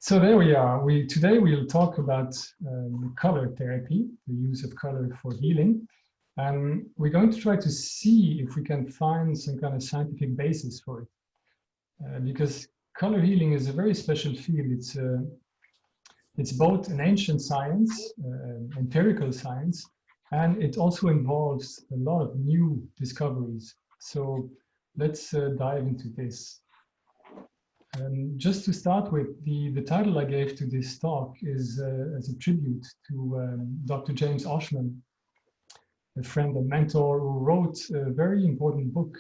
So there we are. Today we'll talk about color therapy, the use of color for healing. And we're going to try to see if we can find some kind of scientific basis for it. Because color healing is a very special field. It's both an ancient science, empirical science, and it also involves a lot of new discoveries. So let's dive into this. Just to start with, the title I gave to this talk is as a tribute to Dr. James Oschman, a friend and mentor who wrote a very important book,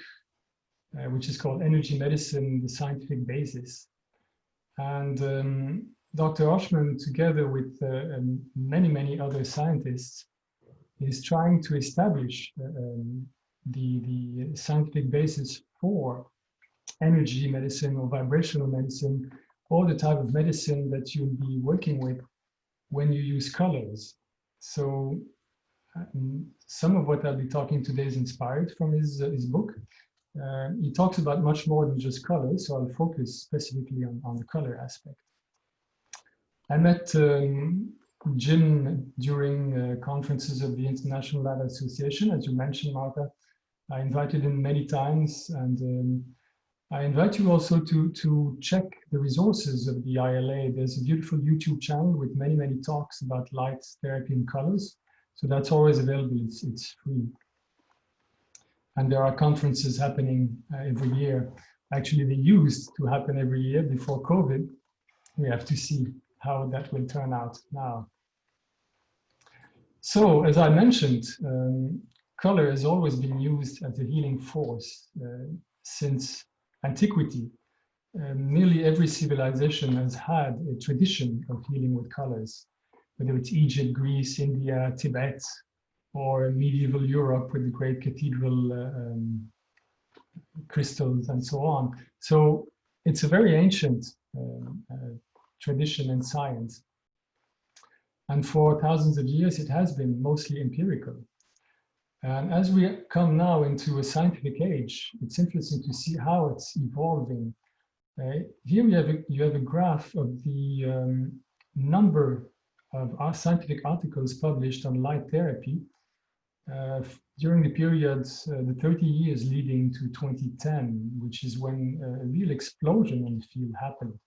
which is called Energy Medicine, the Scientific Basis. And Dr. Oschman, together with many other scientists, is trying to establish the scientific basis for energy medicine or vibrational medicine, or the type of medicine that you'll be working with when you use colors. So some of what I'll be talking today is inspired from his book. He talks about much more than just colors, so I'll focus specifically on the color aspect. I met Jim during conferences of the International Lab Association, as you mentioned, Marta. I invited him many times, and I invite you also to check the resources of the ILA. There's a beautiful YouTube channel with many talks about light therapy and colors. So that's always available, it's free. And there are conferences happening every year. Actually, they used to happen every year before COVID. We have to see how that will turn out now. So, as I mentioned, color has always been used as a healing force since antiquity. Nearly every civilization has had a tradition of healing with colors, whether it's Egypt, Greece, India, Tibet, or medieval Europe with the great cathedral crystals and so on. So it's a very ancient tradition and science. And for thousands of years, it has been mostly empirical. And as we come now into a scientific age, it's interesting to see how it's evolving. Here you have a graph of the number of scientific articles published on light therapy during the period, the 30 years leading to 2010, which is when a real explosion in the field happened.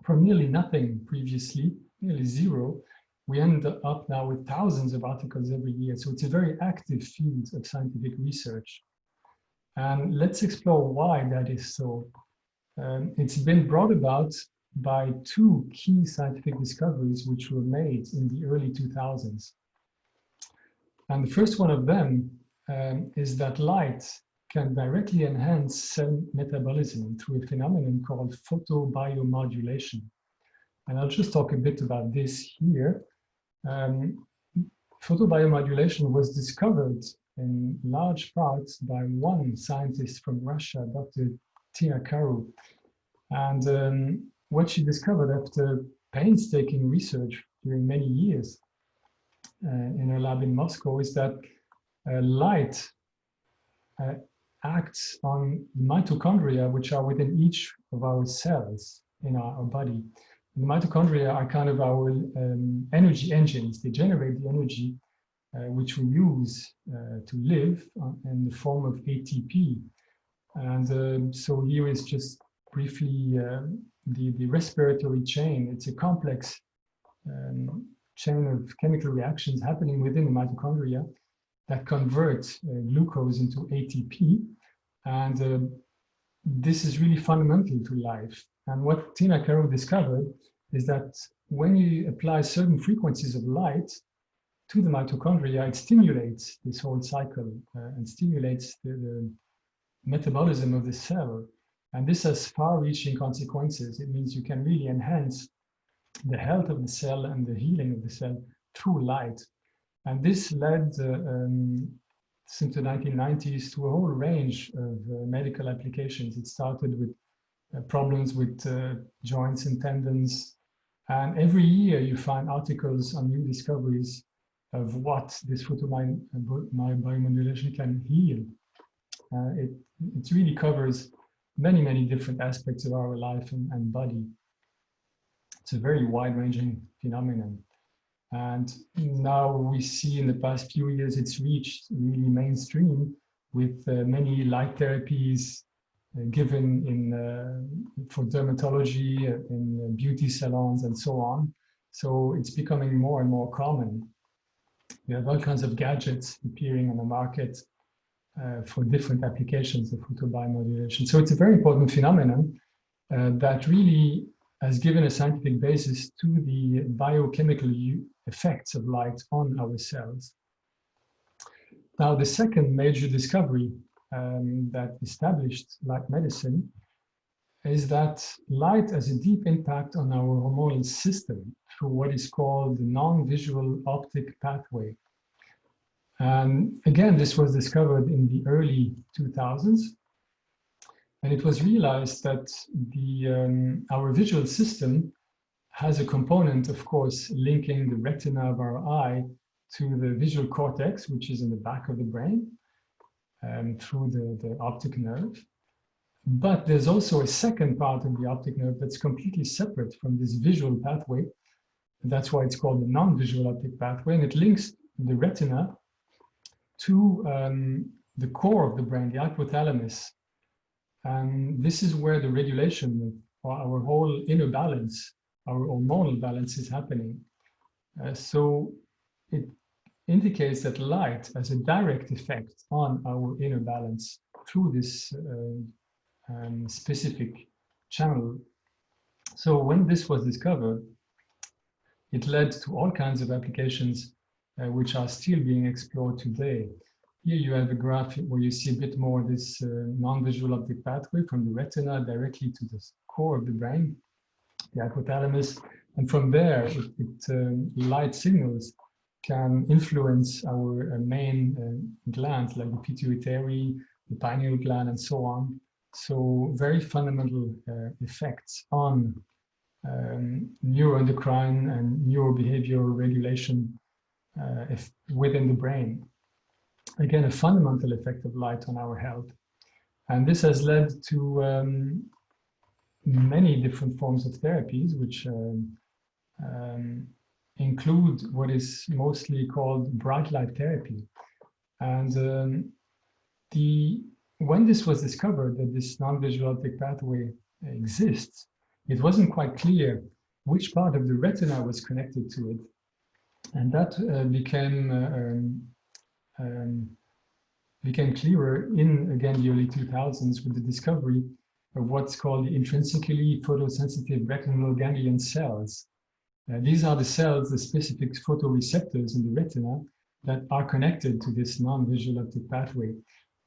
From nearly nothing previously, nearly zero, we end up now with thousands of articles every year. So it's a very active field of scientific research. And let's explore why that is so. It's been brought about by two key scientific discoveries which were made in the early 2000s. And the first one of them is that light can directly enhance cell metabolism through a phenomenon called photobiomodulation. And I'll just talk a bit about this here. Photobiomodulation was discovered in large parts by one scientist from Russia, Dr. Tina Karu. And what she discovered after painstaking research during many years in her lab in Moscow is that light acts on the mitochondria, which are within each of our cells in our body. The mitochondria are kind of our energy engines. They generate the energy which we use to live in the form of ATP. And so here is just briefly the respiratory chain. It's a complex chain of chemical reactions happening within the mitochondria that convert glucose into ATP. And this is really fundamental to life. And what Tina Karu discovered is that when you apply certain frequencies of light to the mitochondria, it stimulates this whole cycle and stimulates the metabolism of the cell. And this has far-reaching consequences. It means you can really enhance the health of the cell and the healing of the cell through light. And this led since the 1990s to a whole range of medical applications. It started with problems with joints and tendons. And every year you find articles on new discoveries of what this photobiomodulation can heal. It really covers many different aspects of our life and body. It's a very wide-ranging phenomenon. And now we see in the past few years, it's reached really mainstream with many light therapies given for dermatology, in beauty salons and so on. So it's becoming more and more common. We have all kinds of gadgets appearing on the market for different applications of photobiomodulation. So it's a very important phenomenon that really has given a scientific basis to the biochemical effects of light on our cells. Now, the second major discovery that established light medicine is that light has a deep impact on our hormonal system through what is called the non-visual optic pathway. And again, this was discovered in the early 2000s. And it was realized that our visual system has a component, of course, linking the retina of our eye to the visual cortex, which is in the back of the brain, through the optic nerve. But there's also a second part of the optic nerve that's completely separate from this visual pathway. And that's why it's called the non-visual optic pathway. And it links the retina to the core of the brain, the hypothalamus. And this is where the regulation of our whole inner balance, our hormonal balance is happening. So it indicates that light has a direct effect on our inner balance through this specific channel. So when this was discovered, it led to all kinds of applications which are still being explored today. Here you have a graph where you see a bit more this non-visual optic pathway from the retina directly to the core of the brain, the hypothalamus. And from there, light signals can influence our main glands like the pituitary, the pineal gland, and so on. So very fundamental effects on neuroendocrine and neurobehavioral regulation within the brain. Again, a fundamental effect of light on our health. And this has led to many different forms of therapies, which include what is mostly called bright light therapy. And when this was discovered that this non-visual optic pathway exists, it wasn't quite clear which part of the retina was connected to it. And that became clearer in, again, the early 2000s with the discovery of what's called the intrinsically photosensitive retinal ganglion cells. These are the cells, the specific photoreceptors in the retina that are connected to this non-visual optic pathway.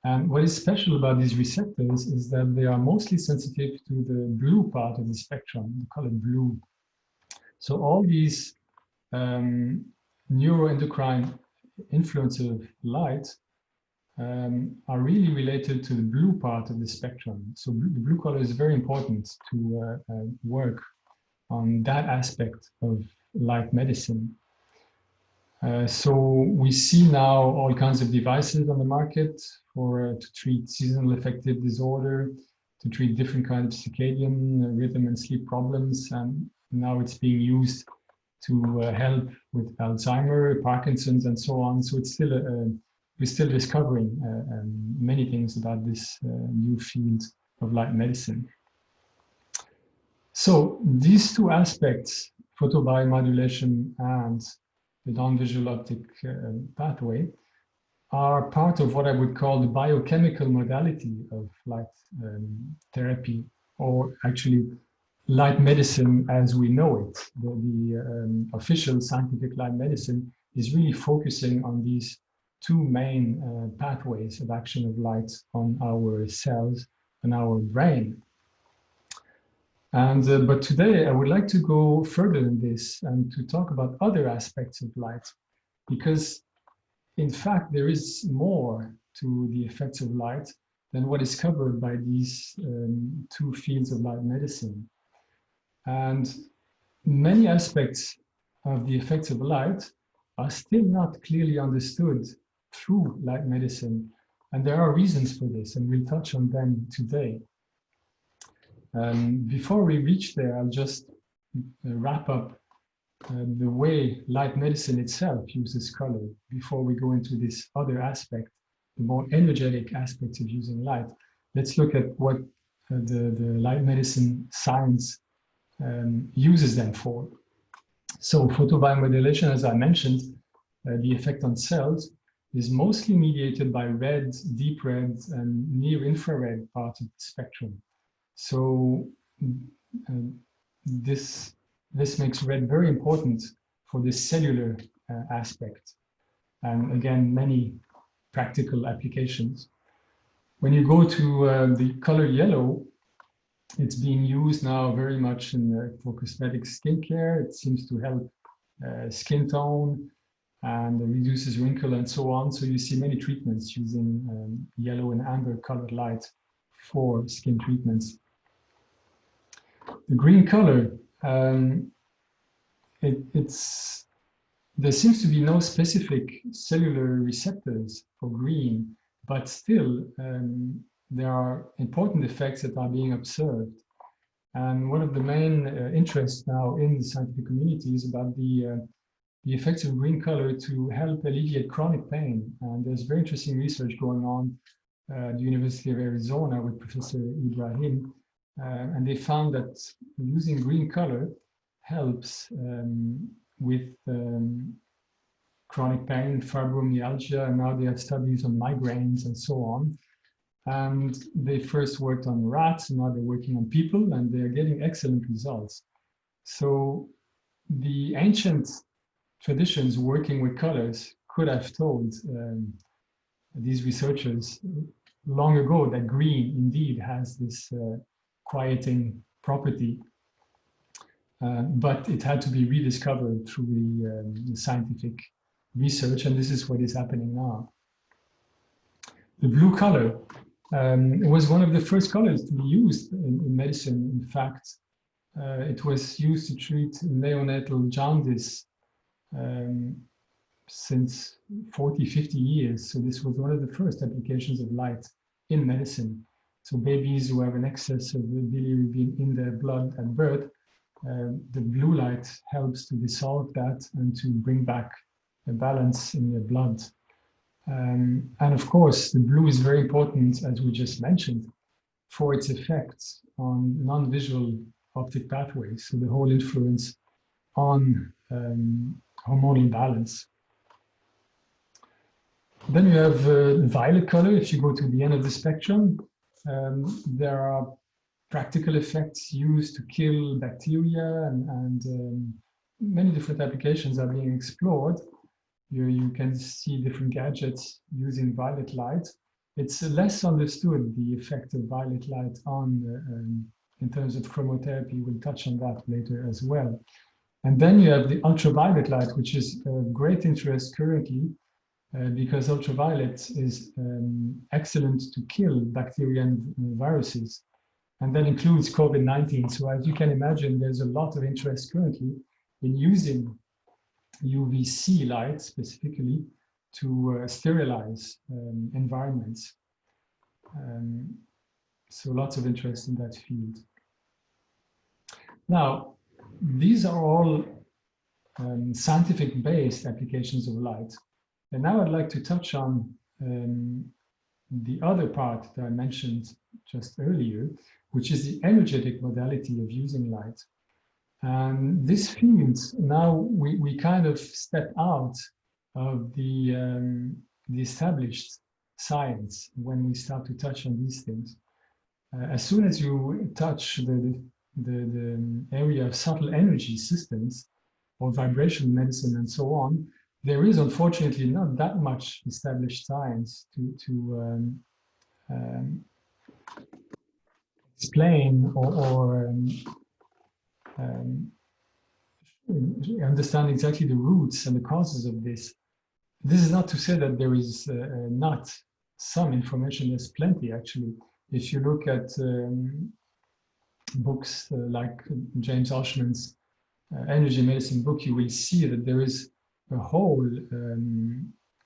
And what is special about these receptors is that they are mostly sensitive to the blue part of the spectrum, the color blue. So all these neuroendocrine influence of light are really related to the blue part of the spectrum. So the blue color is very important to work on that aspect of light medicine. So we see now all kinds of devices on the market to treat seasonal affective disorder, to treat different kinds of circadian rhythm and sleep problems. And now it's being used to help with Alzheimer, Parkinson's, and so on. So it's still we're still discovering many things about this new field of light medicine. So these two aspects, photobiomodulation and the non-visual optic pathway, are part of what I would call the biochemical modality of light therapy, or actually light medicine as we know it. The official scientific light medicine is really focusing on these two main pathways of action of light on our cells and our brain. And but today I would like to go further than this and to talk about other aspects of light, because in fact there is more to the effects of light than what is covered by these two fields of light medicine. And many aspects of the effects of light are still not clearly understood through light medicine. And there are reasons for this, and we'll touch on them today. Before we reach there, I'll just wrap up the way light medicine itself uses color before we go into this other aspect, the more energetic aspects of using light. Let's look at what the light medicine science uses them for. So photobiomodulation, as I mentioned, the effect on cells is mostly mediated by red, deep red, and near-infrared part of the spectrum. So this makes red very important for the cellular aspect. And again, many practical applications. When you go to the color yellow, it's being used now very much for cosmetic skincare. It seems to help skin tone and reduces wrinkle and so on. So you see many treatments using yellow and amber colored light for skin treatments. The green color, there seems to be no specific cellular receptors for green, but still there are important effects that are being observed. And one of the main interests now in the scientific community is about the effects of green color to help alleviate chronic pain. And there's very interesting research going on at the University of Arizona with Professor Ibrahim. And they found that using green color helps with chronic pain, fibromyalgia, and now they have studies on migraines and so on. And they first worked on rats, and now they're working on people, and they're getting excellent results. So the ancient traditions working with colors could have told these researchers long ago that green indeed has this quieting property, but it had to be rediscovered through the scientific research, and this is what is happening now. The blue color was one of the first colors to be used in medicine. In fact, it was used to treat neonatal jaundice since 40, 50 years. So this was one of the first applications of light in medicine. So babies who have an excess of bilirubin in their blood at birth, the blue light helps to dissolve that and to bring back a balance in the blood. And of course, the blue is very important, as we just mentioned, for its effects on non-visual optic pathways. So the whole influence on hormonal balance. Then you have violet color. If you go to the end of the spectrum, there are practical effects used to kill bacteria, and many different applications are being explored. You can see different gadgets using violet light. It's less understood, the effect of violet light on in terms of chromotherapy. We'll touch on that later as well. And then you have the ultraviolet light, which is of great interest currently because ultraviolet is excellent to kill bacteria and viruses. And that includes COVID-19. So as you can imagine, there's a lot of interest currently in using UVC light specifically to sterilize environments. So lots of interest in that field. Now, these are all scientific-based applications of light. And now I'd like to touch on the other part that I mentioned just earlier, which is the energetic modality of using light. And this field, now we kind of step out of the established science when we start to touch on these things. As soon as you touch the area of subtle energy systems or vibration medicine and so on, there is unfortunately not that much established science to explain or understand exactly the roots and the causes of this. This is not to say that there is not some information. There's plenty, actually. If you look at books like James Oshman's energy medicine book, you will see that there is a whole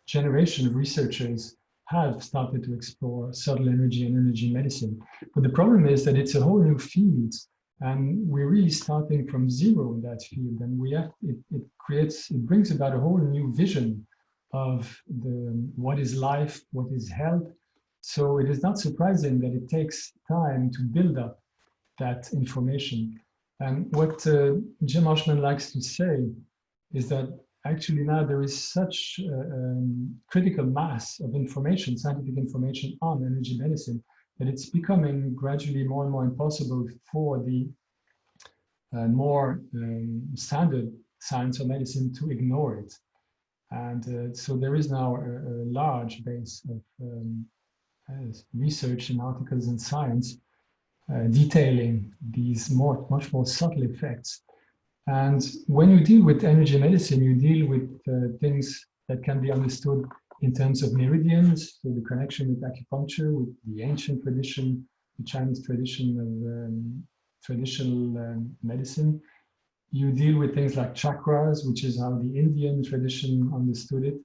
generation of researchers have started to explore subtle energy and energy medicine. But the problem is that it's a whole new field And we're really starting from zero in that field. And we have, it brings about a whole new vision of what is life, what is health. So it is not surprising that it takes time to build up that information. And what Jim Oshman likes to say is that actually now there is such critical mass of information, scientific information on energy medicine, that it's becoming gradually more and more impossible for the more standard science or medicine to ignore it. And so there is now a large base of research and articles in Science detailing these much more subtle effects. And when you deal with energy medicine, you deal with things that can be understood in terms of meridians, so the connection with acupuncture, with the ancient tradition, the Chinese tradition of traditional medicine. You deal with things like chakras, which is how the Indian tradition understood it.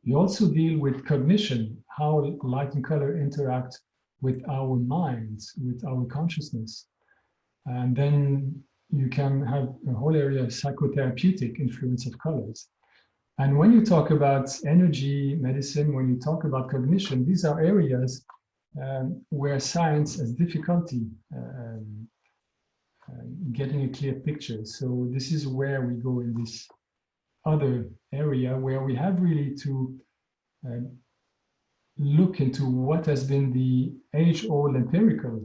You also deal with cognition, how light and color interact with our minds, with our consciousness. And then you can have a whole area of psychotherapeutic influence of colors. And when you talk about energy medicine, when you talk about cognition, these are areas where science has difficulty getting a clear picture. So this is where we go in this other area where we have really to look into what has been the age-old empirical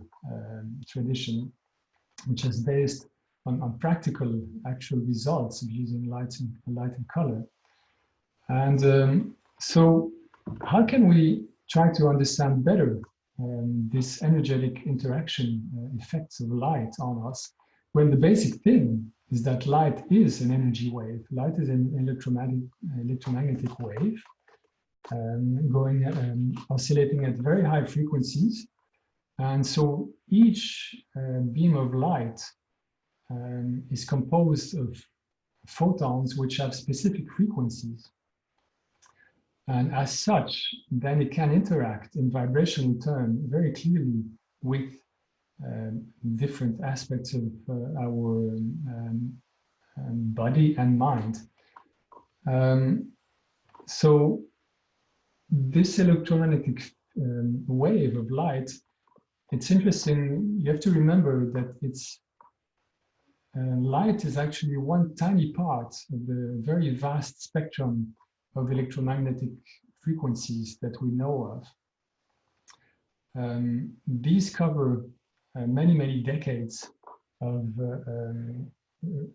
tradition, which is based on practical, actual results of using light and color. And so how can we try to understand better this energetic interaction effects of light on us, when the basic thing is that light is an energy wave. Light is an electromagnetic wave oscillating at very high frequencies. And so each beam of light is composed of photons which have specific frequencies. And as such, then it can interact in vibrational terms very clearly with different aspects of our body and mind. So this electromagnetic wave of light, it's interesting. You have to remember that light is actually one tiny part of the very vast spectrum of electromagnetic frequencies that we know of. These cover many, many decades of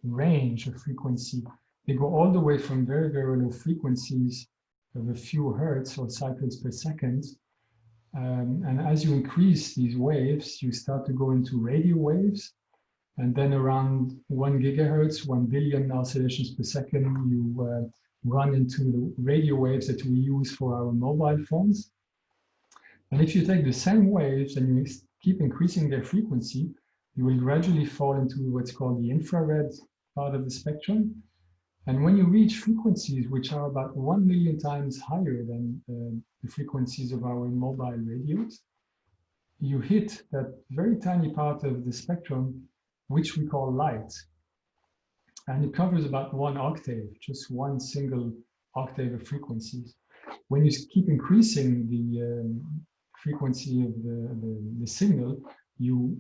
range of frequency. They go all the way from very, very low frequencies of a few hertz or cycles per second. And as you increase these waves, you start to go into radio waves. And then around 1 gigahertz, 1 billion oscillations per second, you run into the radio waves that we use for our mobile phones. And if you take the same waves and you keep increasing their frequency, you will gradually fall into what's called the infrared part of the spectrum. And when you reach frequencies which are about 1 million times higher than the frequencies of our mobile radios, you hit that very tiny part of the spectrum, which we call light. And it covers about 1 octave, just one single octave of frequencies. When you keep increasing the frequency of the signal, you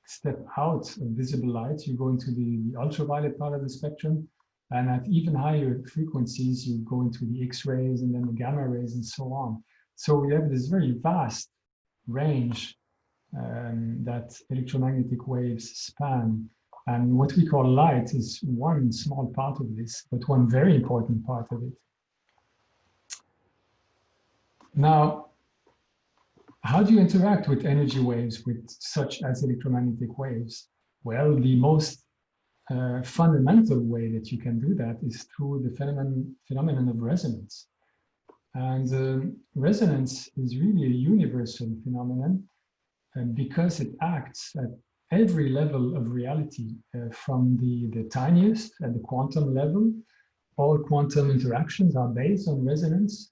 step out of visible light, you go into the ultraviolet part of the spectrum, and at even higher frequencies, you go into the X-rays and then the gamma rays and so on. So we have this very vast range that electromagnetic waves span. And what we call light is one small part of this, but one very important part of it. Now, how do you interact with energy waves such as electromagnetic waves? Well, the most fundamental way that you can do that is through the phenomenon of resonance. And resonance is really a universal phenomenon because it acts at every level of reality, from the tiniest at the quantum level. All quantum interactions are based on resonance.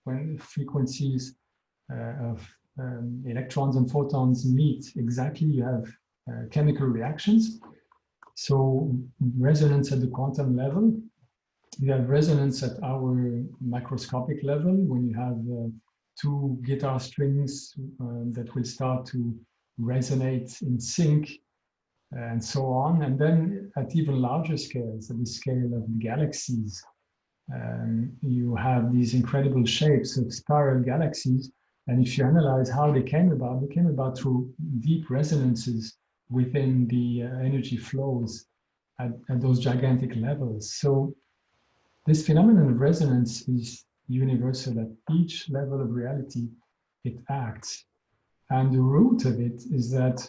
When frequencies of electrons and photons meet exactly, you have chemical reactions. So resonance at the quantum level. You have resonance at our microscopic level when you have two guitar strings that will start to resonate in sync and so on. And then at even larger scales, at the scale of galaxies, you have these incredible shapes of spiral galaxies. And if you analyze how they came about through deep resonances within the energy flows at those gigantic levels. So this phenomenon of resonance is universal at each level of reality it acts. And the root of it is that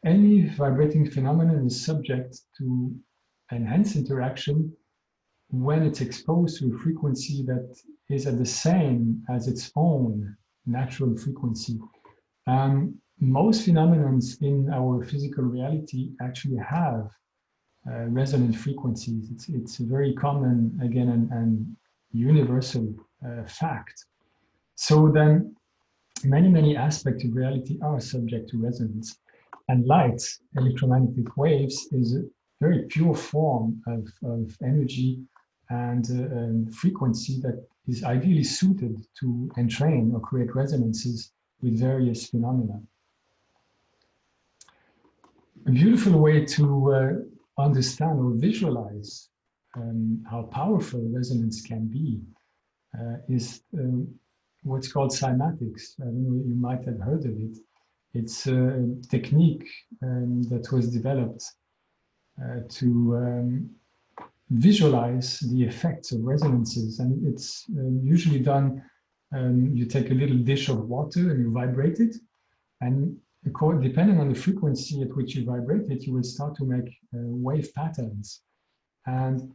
any vibrating phenomenon is subject to enhanced interaction when it's exposed to a frequency that is at the same as its own natural frequency. Most phenomena in our physical reality actually have resonant frequencies. It's a very common, again, and universal fact. So then many aspects of reality are subject to resonance. And light, electromagnetic waves, is a very pure form of energy and frequency that is ideally suited to entrain or create resonances with various phenomena. A beautiful way to understand or visualize how powerful resonance can be is what's called cymatics. I don't know, you might have heard of it. It's a technique that was developed to visualize the effects of resonances. And it's usually done, you take a little dish of water and you vibrate it. And depending on the frequency at which you vibrate it, you will start to make wave patterns. And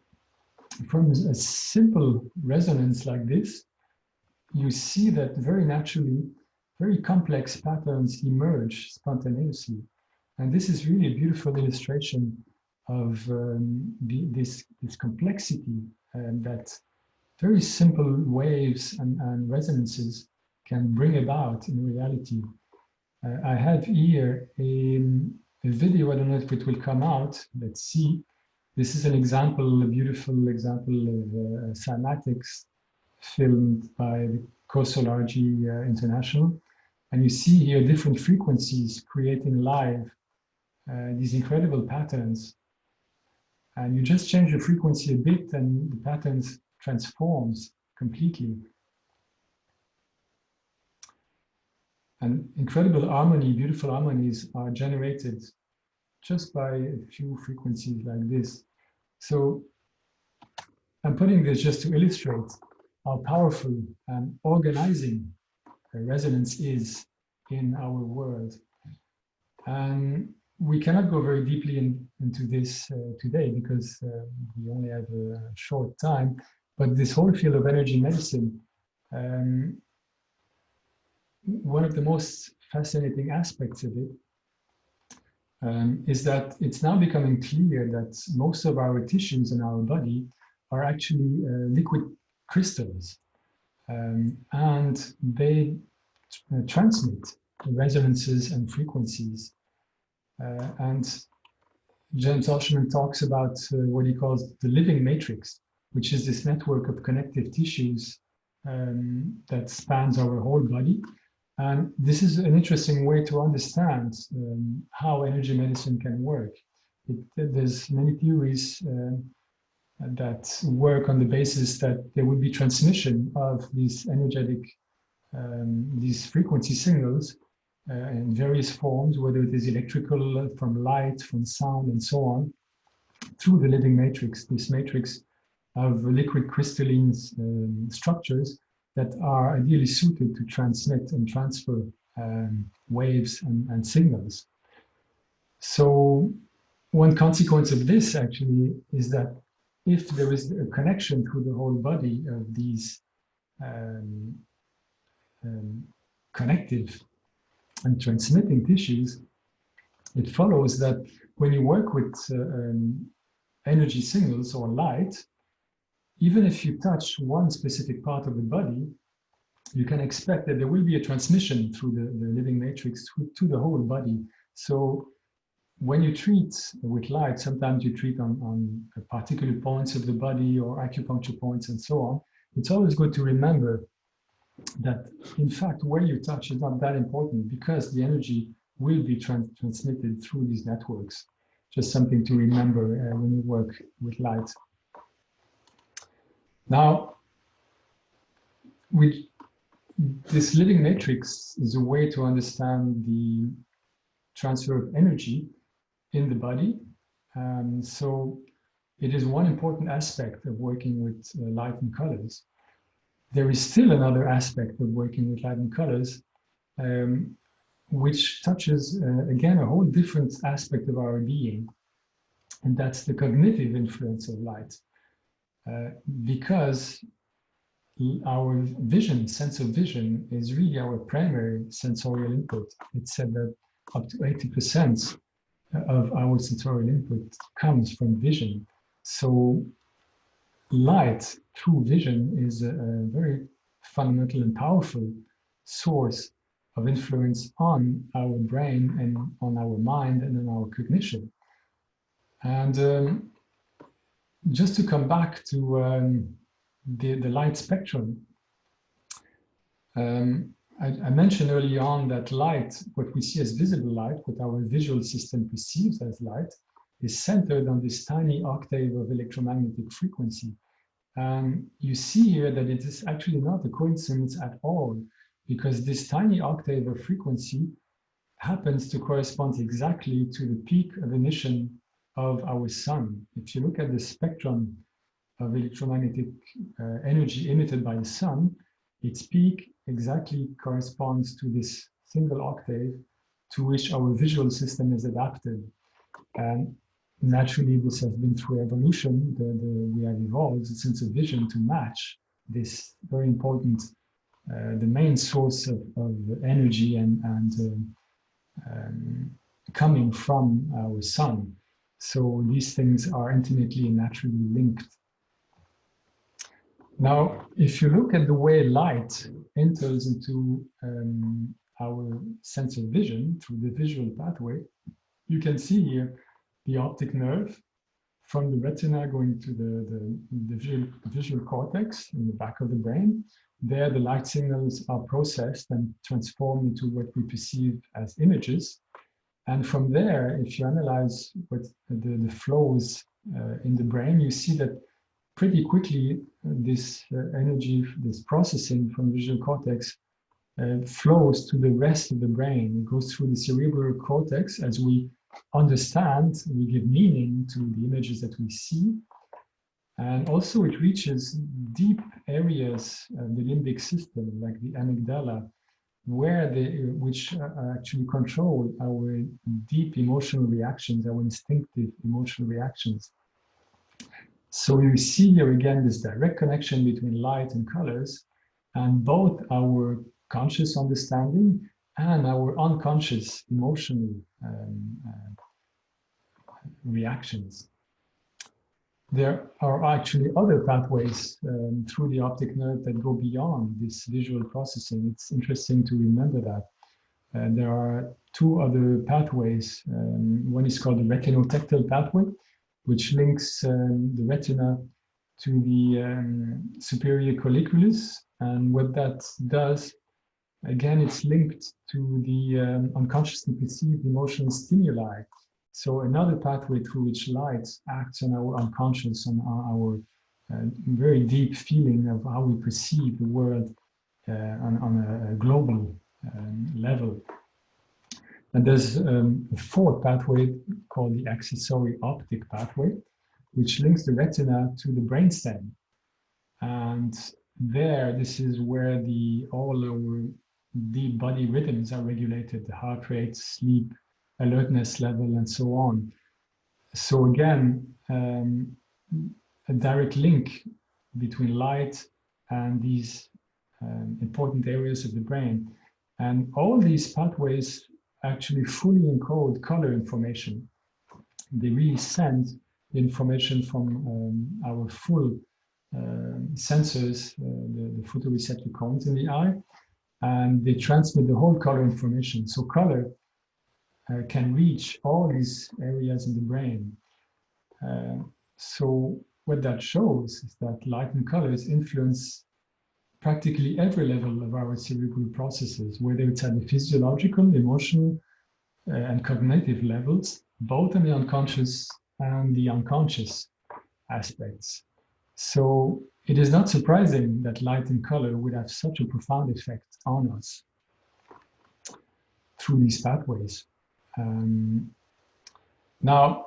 from a simple resonance like this, you see that very naturally, very complex patterns emerge spontaneously. And this is really a beautiful illustration of this complexity that very simple waves and resonances can bring about in reality. I have here a video, I don't know if it will come out, let's see. This is an example, a beautiful example of cymatics filmed by the COSOLRG International. And you see here different frequencies creating live these incredible patterns. And you just change the frequency a bit and the patterns transforms completely. And incredible harmony, beautiful harmonies are generated just by a few frequencies like this. So I'm putting this just to illustrate how powerful and organizing resonance is in our world. And we cannot go very deeply into this today because we only have a short time, but this whole field of energy medicine, one of the most fascinating aspects of it is that it's now becoming clear that most of our tissues in our body are actually liquid crystals, and they transmit resonances and frequencies. And James Oschman talks about what he calls the living matrix, which is this network of connective tissues that spans our whole body. And this is an interesting way to understand how energy medicine can work. There's many theories that work on the basis that there would be transmission of these energetic, these frequency signals in various forms, whether it is electrical, from light, from sound, and so on, through the living matrix, this matrix of liquid crystalline structures that are ideally suited to transmit and transfer waves and signals. So one consequence of this actually is that if there is a connection through the whole body of these connective and transmitting tissues, it follows that when you work with energy signals or light, even if you touch one specific part of the body, you can expect that there will be a transmission through the living matrix to the whole body. So when you treat with light, sometimes you treat on particular points of the body or acupuncture points and so on. It's always good to remember that, in fact, where you touch is not that important because the energy will be transmitted through these networks. Just something to remember when you work with light. Now, with this living matrix is a way to understand the transfer of energy in the body. So it is one important aspect of working with light and colors. There is still another aspect of working with light and colors, which touches, again, a whole different aspect of our being. And that's the cognitive influence of light. Because our vision, sense of vision, is really our primary sensorial input. It's said that up to 80% of our sensorial input comes from vision. So light through vision is a very fundamental and powerful source of influence on our brain and on our mind and on our cognition. And just to come back to the light spectrum, I mentioned early on that light, what we see as visible light, what our visual system perceives as light, is centered on this tiny octave of electromagnetic frequency. You see here that it is actually not a coincidence at all, because this tiny octave of frequency happens to correspond exactly to the peak of emission of our sun. If you look at the spectrum of electromagnetic energy emitted by the sun, its peak exactly corresponds to this single octave to which our visual system is adapted. And naturally, this has been through evolution. We have evolved a sense of vision to match this very important, the main source of energy and coming from our sun. So these things are intimately and naturally linked. Now, if you look at the way light enters into our sense of vision through the visual pathway, you can see here the optic nerve from the retina going to the visual cortex in the back of the brain. There, the light signals are processed and transformed into what we perceive as images. And from there, if you analyze what the flows in the brain, you see that pretty quickly this energy, this processing from the visual cortex flows to the rest of the brain. It goes through the cerebral cortex. As we understand, we give meaning to the images that we see. And also it reaches deep areas of the limbic system, like the amygdala, which actually control our deep emotional reactions, our instinctive emotional reactions. So you see here again this direct connection between light and colors, and both our conscious understanding and our unconscious emotional reactions. There are actually other pathways through the optic nerve that go beyond this visual processing. It's interesting to remember that. There are two other pathways. One is called the retinotactile pathway, which links the retina to the superior colliculus. And what that does, again, it's linked to the unconsciously perceived emotional stimuli. So another pathway through which light acts on our unconscious, on our very deep feeling of how we perceive the world on a global level. And there's a fourth pathway called the accessory optic pathway, which links the retina to the brainstem. And there, this is where all our deep body rhythms are regulated, the heart rate, sleep, alertness level, and so on. So again, a direct link between light and these important areas of the brain. And all these pathways actually fully encode color information. They really send the information from our full sensors, the photoreceptor cones in the eye, and they transmit the whole color information. So color can reach all these areas in the brain. So what that shows is that light and colors influence practically every level of our cerebral processes, whether it's at the physiological, emotional, and cognitive levels, both in the unconscious and the unconscious aspects. So it is not surprising that light and color would have such a profound effect on us through these pathways. Now,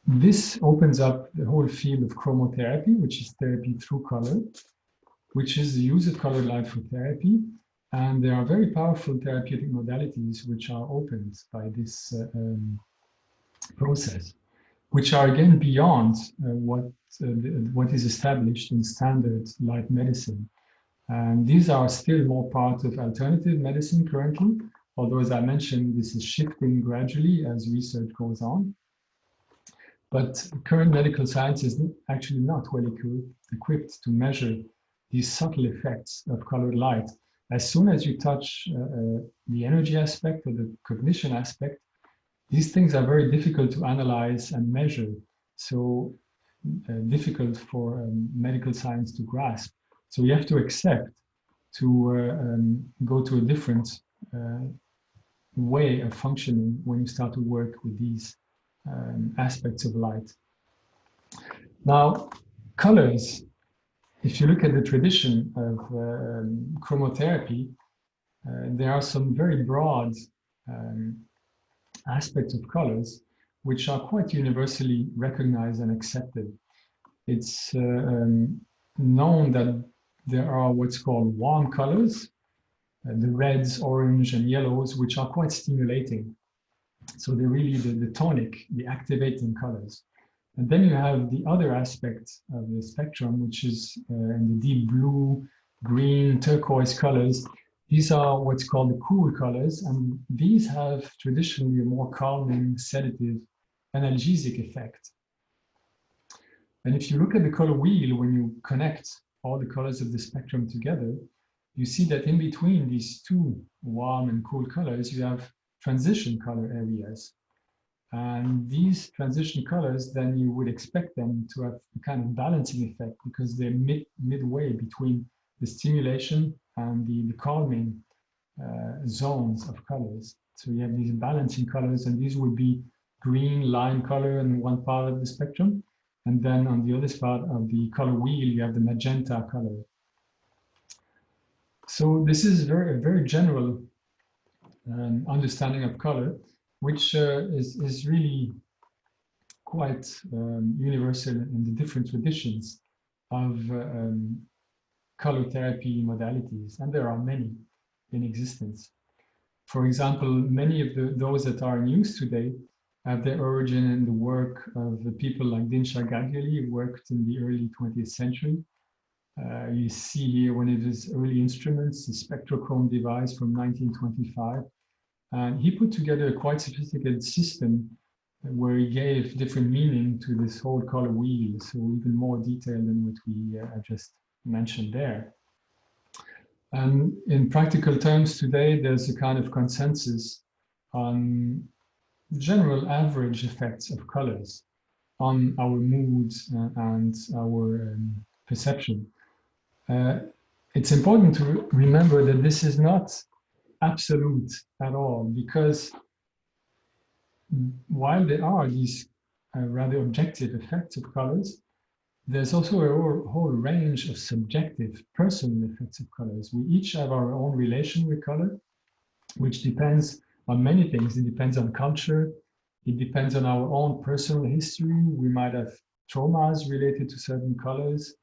this opens up the whole field of chromotherapy, which is therapy through color, which is the use of colored light for therapy. And there are very powerful therapeutic modalities which are opened by this process, which are again beyond what is established in standard light medicine. And these are still more part of alternative medicine currently, although as I mentioned, this is shifting gradually as research goes on. But current medical science is actually not well equipped to measure these subtle effects of colored light. As soon as you touch the energy aspect or the cognition aspect, these things are very difficult to analyze and measure. So difficult for medical science to grasp. So you have to accept to go to a different way of functioning when you start to work with these aspects of light. Now, colors, if you look at the tradition of chromotherapy, there are some very broad aspects of colors which are quite universally recognized and accepted. It's known that there are what's called warm colors, the reds, orange, and yellows, which are quite stimulating. So they're really the tonic, the activating colors. And then you have the other aspect of the spectrum, which is in the deep blue, green, turquoise colors. These are what's called the cool colors, and these have traditionally a more calming, sedative, analgesic effect. And if you look at the color wheel, when you connect all the colors of the spectrum together, you see that in between these two warm and cool colors, you have transition color areas. And these transition colors, then you would expect them to have a kind of balancing effect because they're midway between the stimulation and the calming zones of colors. So you have these balancing colors, and these would be green lime color in one part of the spectrum. And then on the other part of the color wheel, you have the magenta color. So this is a very general understanding of color, which is really quite universal in the different traditions of color therapy modalities, and there are many in existence. For example, many of those that are in use today have their origin in the work of the people like Dinsha Gadgili, who worked in the early 20th century. You see here one of his early instruments, the spectrochrome device from 1925. And he put together a quite sophisticated system where he gave different meaning to this whole color wheel, so even more detailed than what we just mentioned there. And in practical terms today, there's a kind of consensus on general average effects of colors on our moods and our perception. It's important to remember that this is not absolute at all, because while there are these rather objective effects of colors, there's also a whole range of subjective personal effects of colors. We each have our own relation with color, which depends on many things. It depends on culture. It depends on our own personal history. We might have traumas related to certain colors.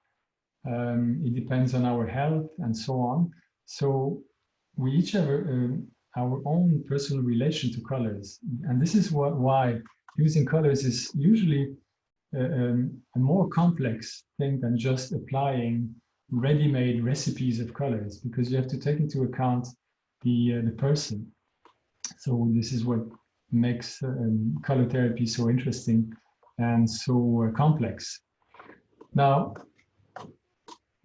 It depends on our health and so on. So we each have our own personal relation to colors. And this is why using colors is usually a more complex thing than just applying ready-made recipes of colors, because you have to take into account the person. So this is what makes color therapy so interesting and so complex. Now,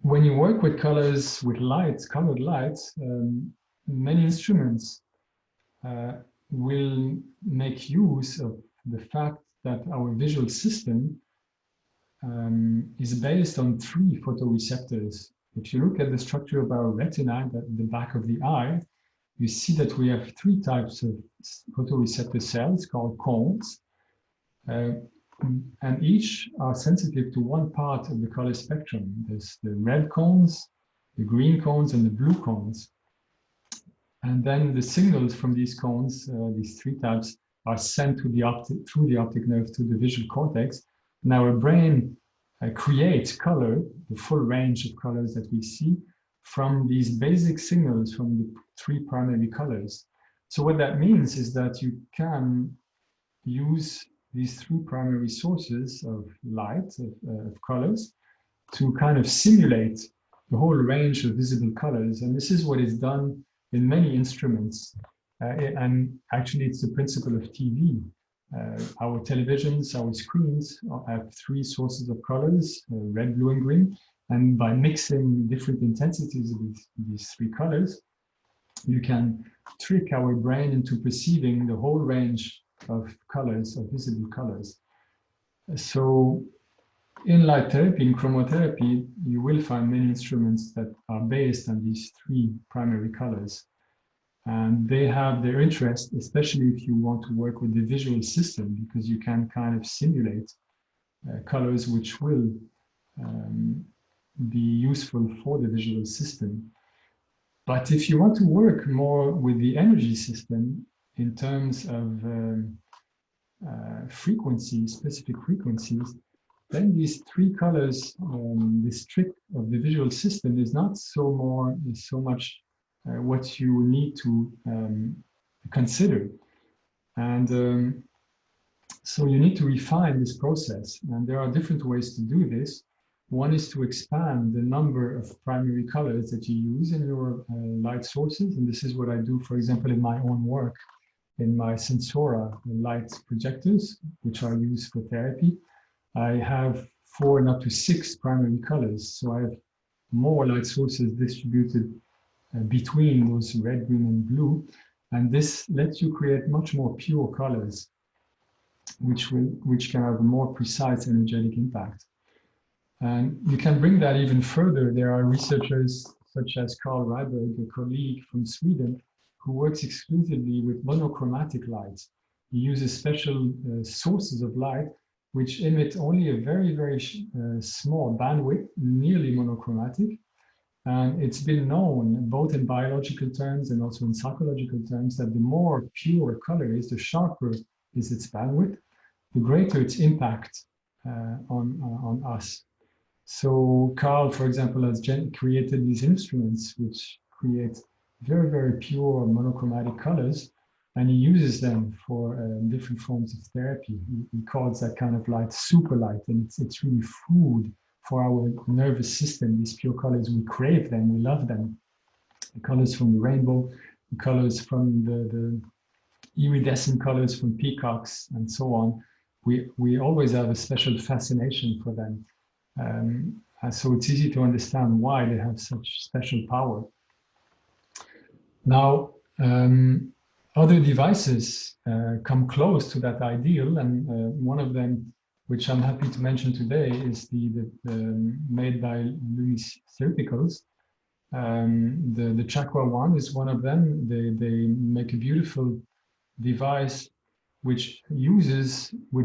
when you work with colors, with lights, colored lights, many instruments will make use of the fact that our visual system is based on 3 photoreceptors. If you look at the structure of our retina, at the back of the eye, you see that we have 3 types of photoreceptor cells called cones, and each are sensitive to one part of the color spectrum. There's the red cones, the green cones, and the blue cones. And then the signals from these cones, these 3 types, are sent to through the optic nerve to the visual cortex. And our brain creates color, the full range of colors that we see, from these basic signals from the 3 primary colors. So what that means is that you can use these 3 primary sources of light, of colors, to kind of simulate the whole range of visible colors. And this is what is done in many instruments. And actually, it's the principle of TV. Our televisions, our screens have 3 sources of colors, red, blue, and green. And by mixing different intensities of these 3 colors, you can trick our brain into perceiving the whole range of colors, of visible colors. So in light therapy, in chromotherapy, you will find many instruments that are based on these 3 primary colors. And they have their interest, especially if you want to work with the visual system, because you can kind of simulate colors which will be useful for the visual system. But if you want to work more with the energy system in terms of frequencies, specific frequencies, then these 3 colors, this trick of the visual system is not so much what you need to consider. And so you need to refine this process. And there are different ways to do this. One is to expand the number of primary colors that you use in your light sources. And this is what I do, for example, in my own work, in my SENSORA light projectors, which are used for therapy. I have 4 and up to 6 primary colors. So I have more light sources distributed between those red, green, and blue. And this lets you create much more pure colors, which can have a more precise energetic impact. And you can bring that even further. There are researchers such as Carl Reiberg, a colleague from Sweden, who works exclusively with monochromatic lights. He uses special sources of light which emit only a very, very small bandwidth, nearly monochromatic. And it's been known, both in biological terms and also in psychological terms, that the more pure color is, the sharper is its bandwidth, the greater its impact on us. So Carl, for example, has created these instruments which create very, very pure monochromatic colors, and he uses them for different forms of therapy. He calls that kind of light super light, and it's really food for our nervous system. These pure colors, we crave them, we love them. The colors from the rainbow, the colors from the iridescent colors from peacocks, and so on. We always have a special fascination for them. So it's easy to understand why they have such special power. Now, other devices come close to that ideal, and one of them, which I'm happy to mention today, is the made by Lumiceuticals. The Chakra one is one of them. They make a beautiful device which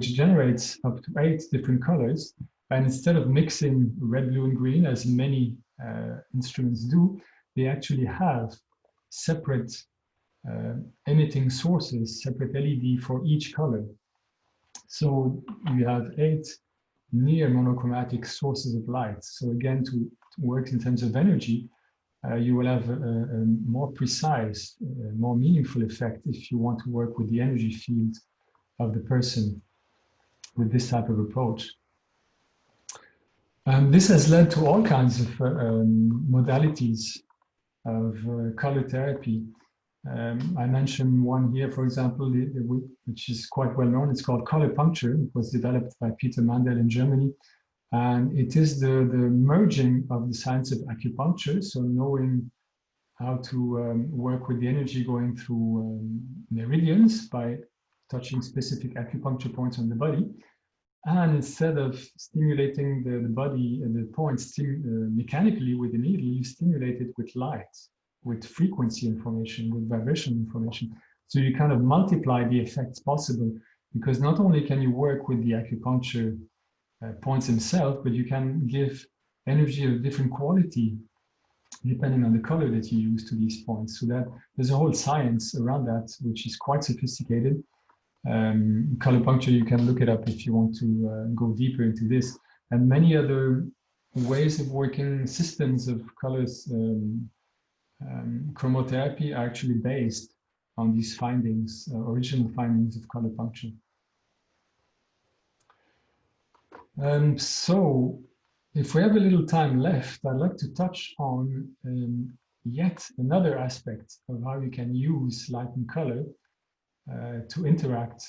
generates up to 8 different colors. And instead of mixing red, blue, and green, as many instruments do, they actually have separate emitting sources, separate LED for each color. So you have 8 near monochromatic sources of light. So again, to work in terms of energy, you will have a more precise, more meaningful effect if you want to work with the energy field of the person with this type of approach. And this has led to all kinds of modalities of color therapy. I mentioned one here, for example, which is quite well known. It's called color puncture. It was developed by Peter Mandel in Germany. And it is the merging of the science of acupuncture, so knowing how to work with the energy going through meridians by touching specific acupuncture points on the body. And instead of stimulating the body and the points mechanically with the needle, you stimulate it with light, with frequency information, with vibration information. So you kind of multiply the effects possible, because not only can you work with the acupuncture points themselves, but you can give energy of different quality depending on the color that you use to these points. So that there's a whole science around that, which is quite sophisticated. Color puncture, you can look it up if you want to go deeper into this, and many other ways of working systems of colors. Chromotherapy are actually based on these findings, original findings of color puncture. So if we have a little time left, I'd like to touch on yet another aspect of how you can use light and color to interact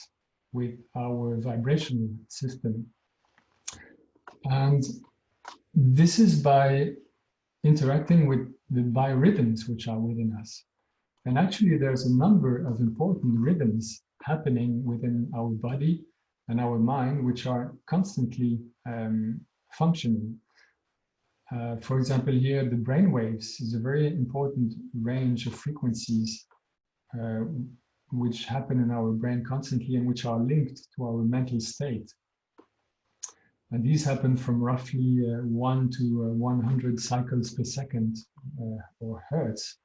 with our vibrational system. And this is by interacting with the biorhythms which are within us. And actually there's a number of important rhythms happening within our body and our mind, which are constantly functioning. For example, here, the brain waves is a very important range of frequencies which happen in our brain constantly and which are linked to our mental state. And these happen from roughly 1 to 100 cycles per second or hertz.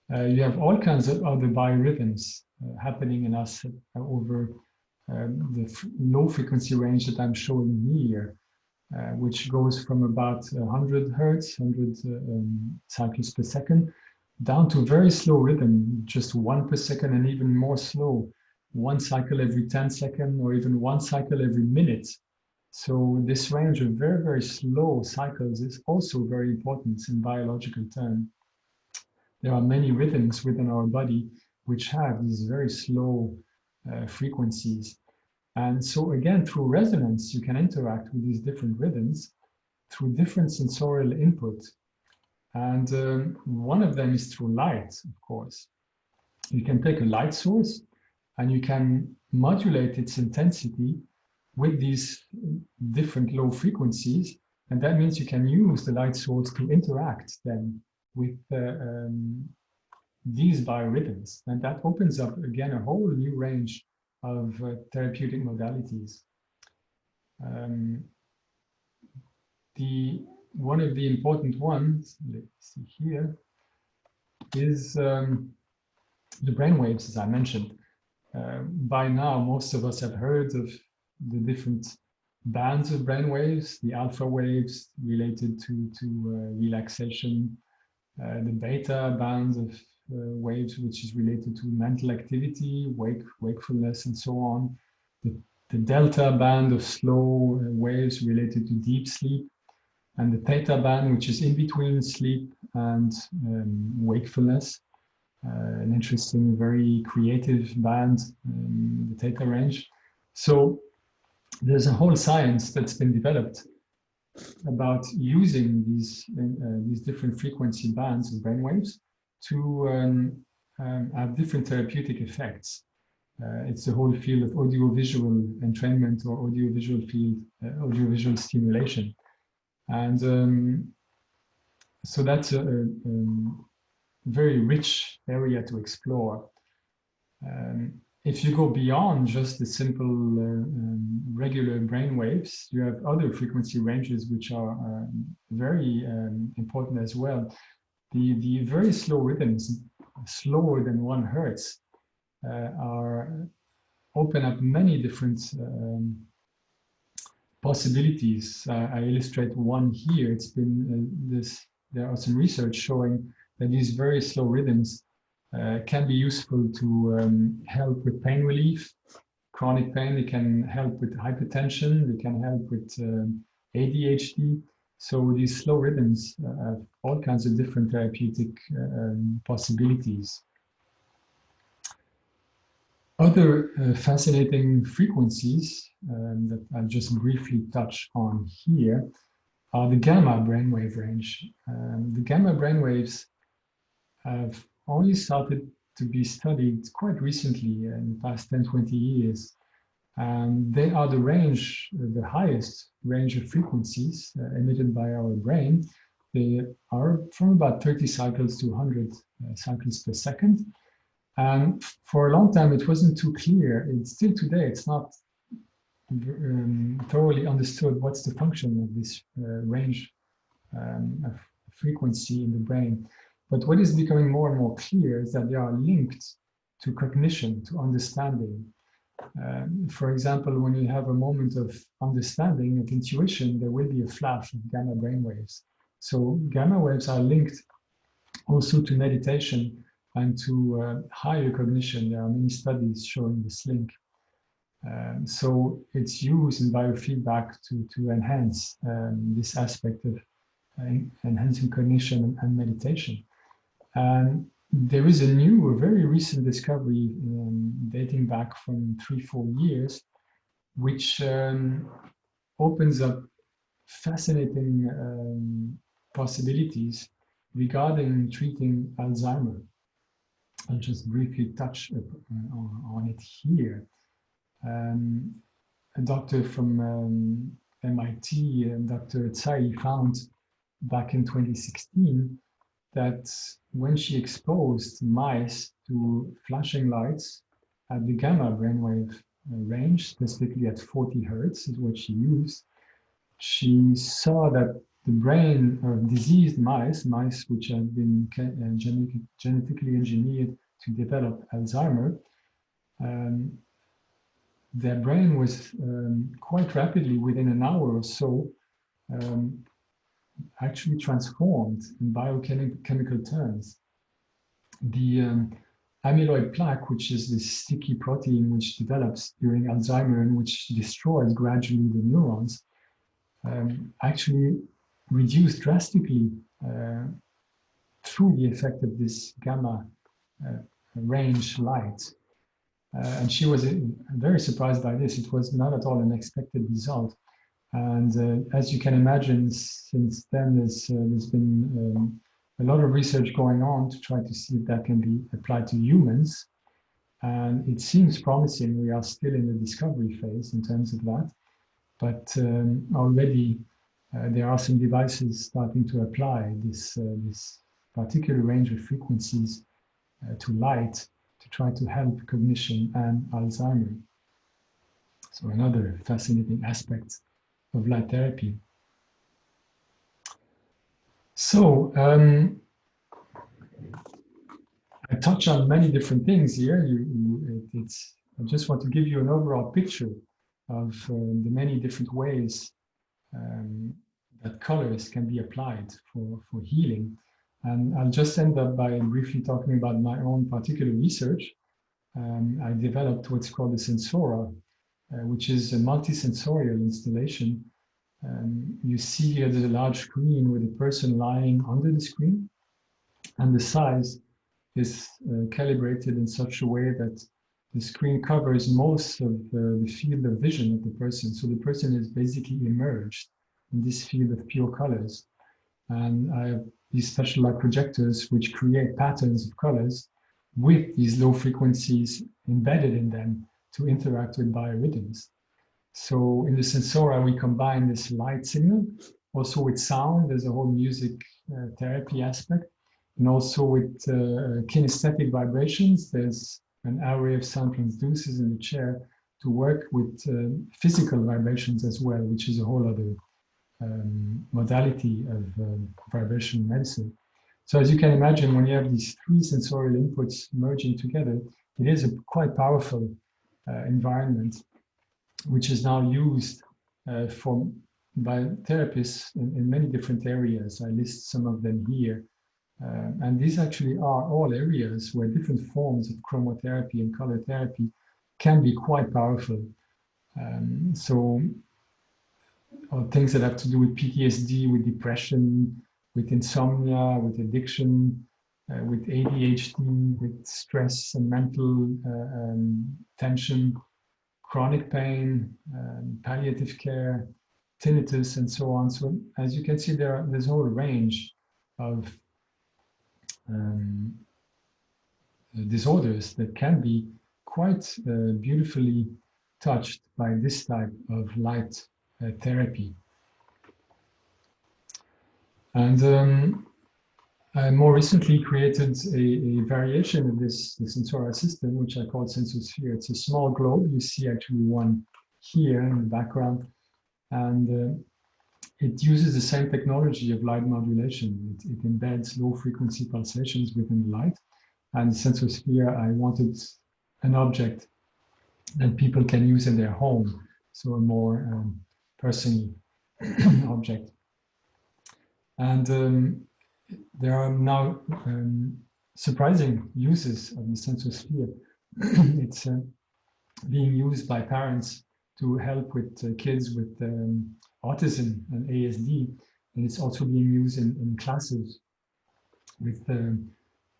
You have all kinds of other biorhythms happening in us over the low frequency range that I'm showing here, which goes from about 100 hertz, 100 cycles per second, down to very slow rhythm, just 1 per second, and even more slow, 1 cycle every 10 seconds, or even 1 cycle every minute. So this range of very, very slow cycles is also very important in biological terms. There are many rhythms within our body which have these very slow frequencies. And so again, through resonance, you can interact with these different rhythms through different sensorial input. And one of them is through light, of course. You can take a light source and you can modulate its intensity with these different low frequencies. And that means you can use the light source to interact then with these biorhythms. And that opens up, again, a whole new range of therapeutic modalities. One of the important ones, let's see here, is the brainwaves, as I mentioned. By now, most of us have heard of the different bands of brainwaves, the alpha waves related to relaxation, the beta bands of waves, which is related to mental activity, wakefulness, and so on. The delta band of slow waves related to deep sleep, and the theta band, which is in between sleep and wakefulness. An interesting, very creative band, the theta range. So there's a whole science that's been developed about using these different frequency bands of brainwaves to have different therapeutic effects. It's the whole field of audiovisual entrainment or audiovisual field, audiovisual stimulation. And so that's a very rich area to explore. If you go beyond just the simple regular brain waves, you have other frequency ranges which are very important as well. The very slow rhythms, slower than 1 hertz, open up many different possibilities. I illustrate one here. It's been there are some research showing that these very slow rhythms can be useful to help with pain relief, chronic pain. They can help with hypertension. They can help with ADHD. So these slow rhythms have all kinds of different therapeutic possibilities. Other fascinating frequencies that I'll just briefly touch on here are the gamma brainwave range. The gamma brainwaves have only started to be studied quite recently in the past 10, 20 years. And they are the range, the highest range of frequencies emitted by our brain. They are from about 30 cycles to 100 cycles per second. And for a long time, it wasn't too clear. It's still today, it's not thoroughly understood what's the function of this range of frequency in the brain. But what is becoming more and more clear is that they are linked to cognition, to understanding. For example, when you have a moment of understanding, of intuition, there will be a flash of gamma brainwaves. So gamma waves are linked also to meditation and to higher cognition. There are many studies showing this link. So it's used in biofeedback to enhance this aspect of enhancing cognition and meditation. And there is a very recent discovery dating back from 3-4 years, which opens up fascinating possibilities regarding treating Alzheimer. I'll just briefly touch on it here. A doctor from MIT, Dr. Tsai, found back in 2016 that when she exposed mice to flashing lights at the gamma brainwave range, specifically at 40 hertz is what she used, she saw that the brain of diseased mice which had been genetically engineered to develop Alzheimer, their brain was quite rapidly, within an hour or so, actually transformed in biochemical terms. The amyloid plaque, which is this sticky protein which develops during Alzheimer and which destroys gradually the neurons, actually reduced drastically through the effect of this gamma range light. And she was very surprised by this. It was not at all an expected result. And as you can imagine, since then, there's been a lot of research going on to try to see if that can be applied to humans. And it seems promising. We are still in the discovery phase in terms of that. But already there are some devices starting to apply this particular range of frequencies to light to try to help cognition and Alzheimer. So another fascinating aspect of light therapy. So I touch on many different things here. I just want to give you an overall picture of the many different ways that colors can be applied for healing. And I'll just end up by briefly talking about my own particular research. I developed what's called the SENSORA, which is a multisensorial installation. You see here there's a large screen with a person lying under the screen, and the size is calibrated in such a way that the screen covers most of the field of vision of the person. So the person is basically immersed in this field of pure colors. And I have these special light projectors which create patterns of colors with these low frequencies embedded in them to interact with biorhythms. So in the SENSORA, we combine this light signal also with sound. There's a whole music therapy aspect, and also with kinesthetic vibrations. There's an array of sound transducers in the chair to work with physical vibrations as well, which is a whole other modality of vibration medicine. So as you can imagine, when you have these three sensorial inputs merging together, it is a quite powerful environment, which is now used by therapists in many different areas. I list some of them here. And these actually are all areas where different forms of chromotherapy and color therapy can be quite powerful. Things that have to do with PTSD, with depression, with insomnia, with addiction, with ADHD, with stress and mental tension, chronic pain, palliative care, tinnitus, and so on. So as you can see, there's a whole range of disorders that can be quite beautifully touched by this type of light therapy. And I more recently created a variation of this SENSORA system, which I call SENSOSPHERE. It's a small globe. You see actually one here in the background. And it uses the same technology of light modulation. It embeds low frequency pulsations within the light. And SENSOSPHERE, I wanted an object that people can use in their home, so a more personal object. And there are now surprising uses of the SENSOSPHERE. It's being used by parents to help with kids with autism and ASD, and it's also being used in classes with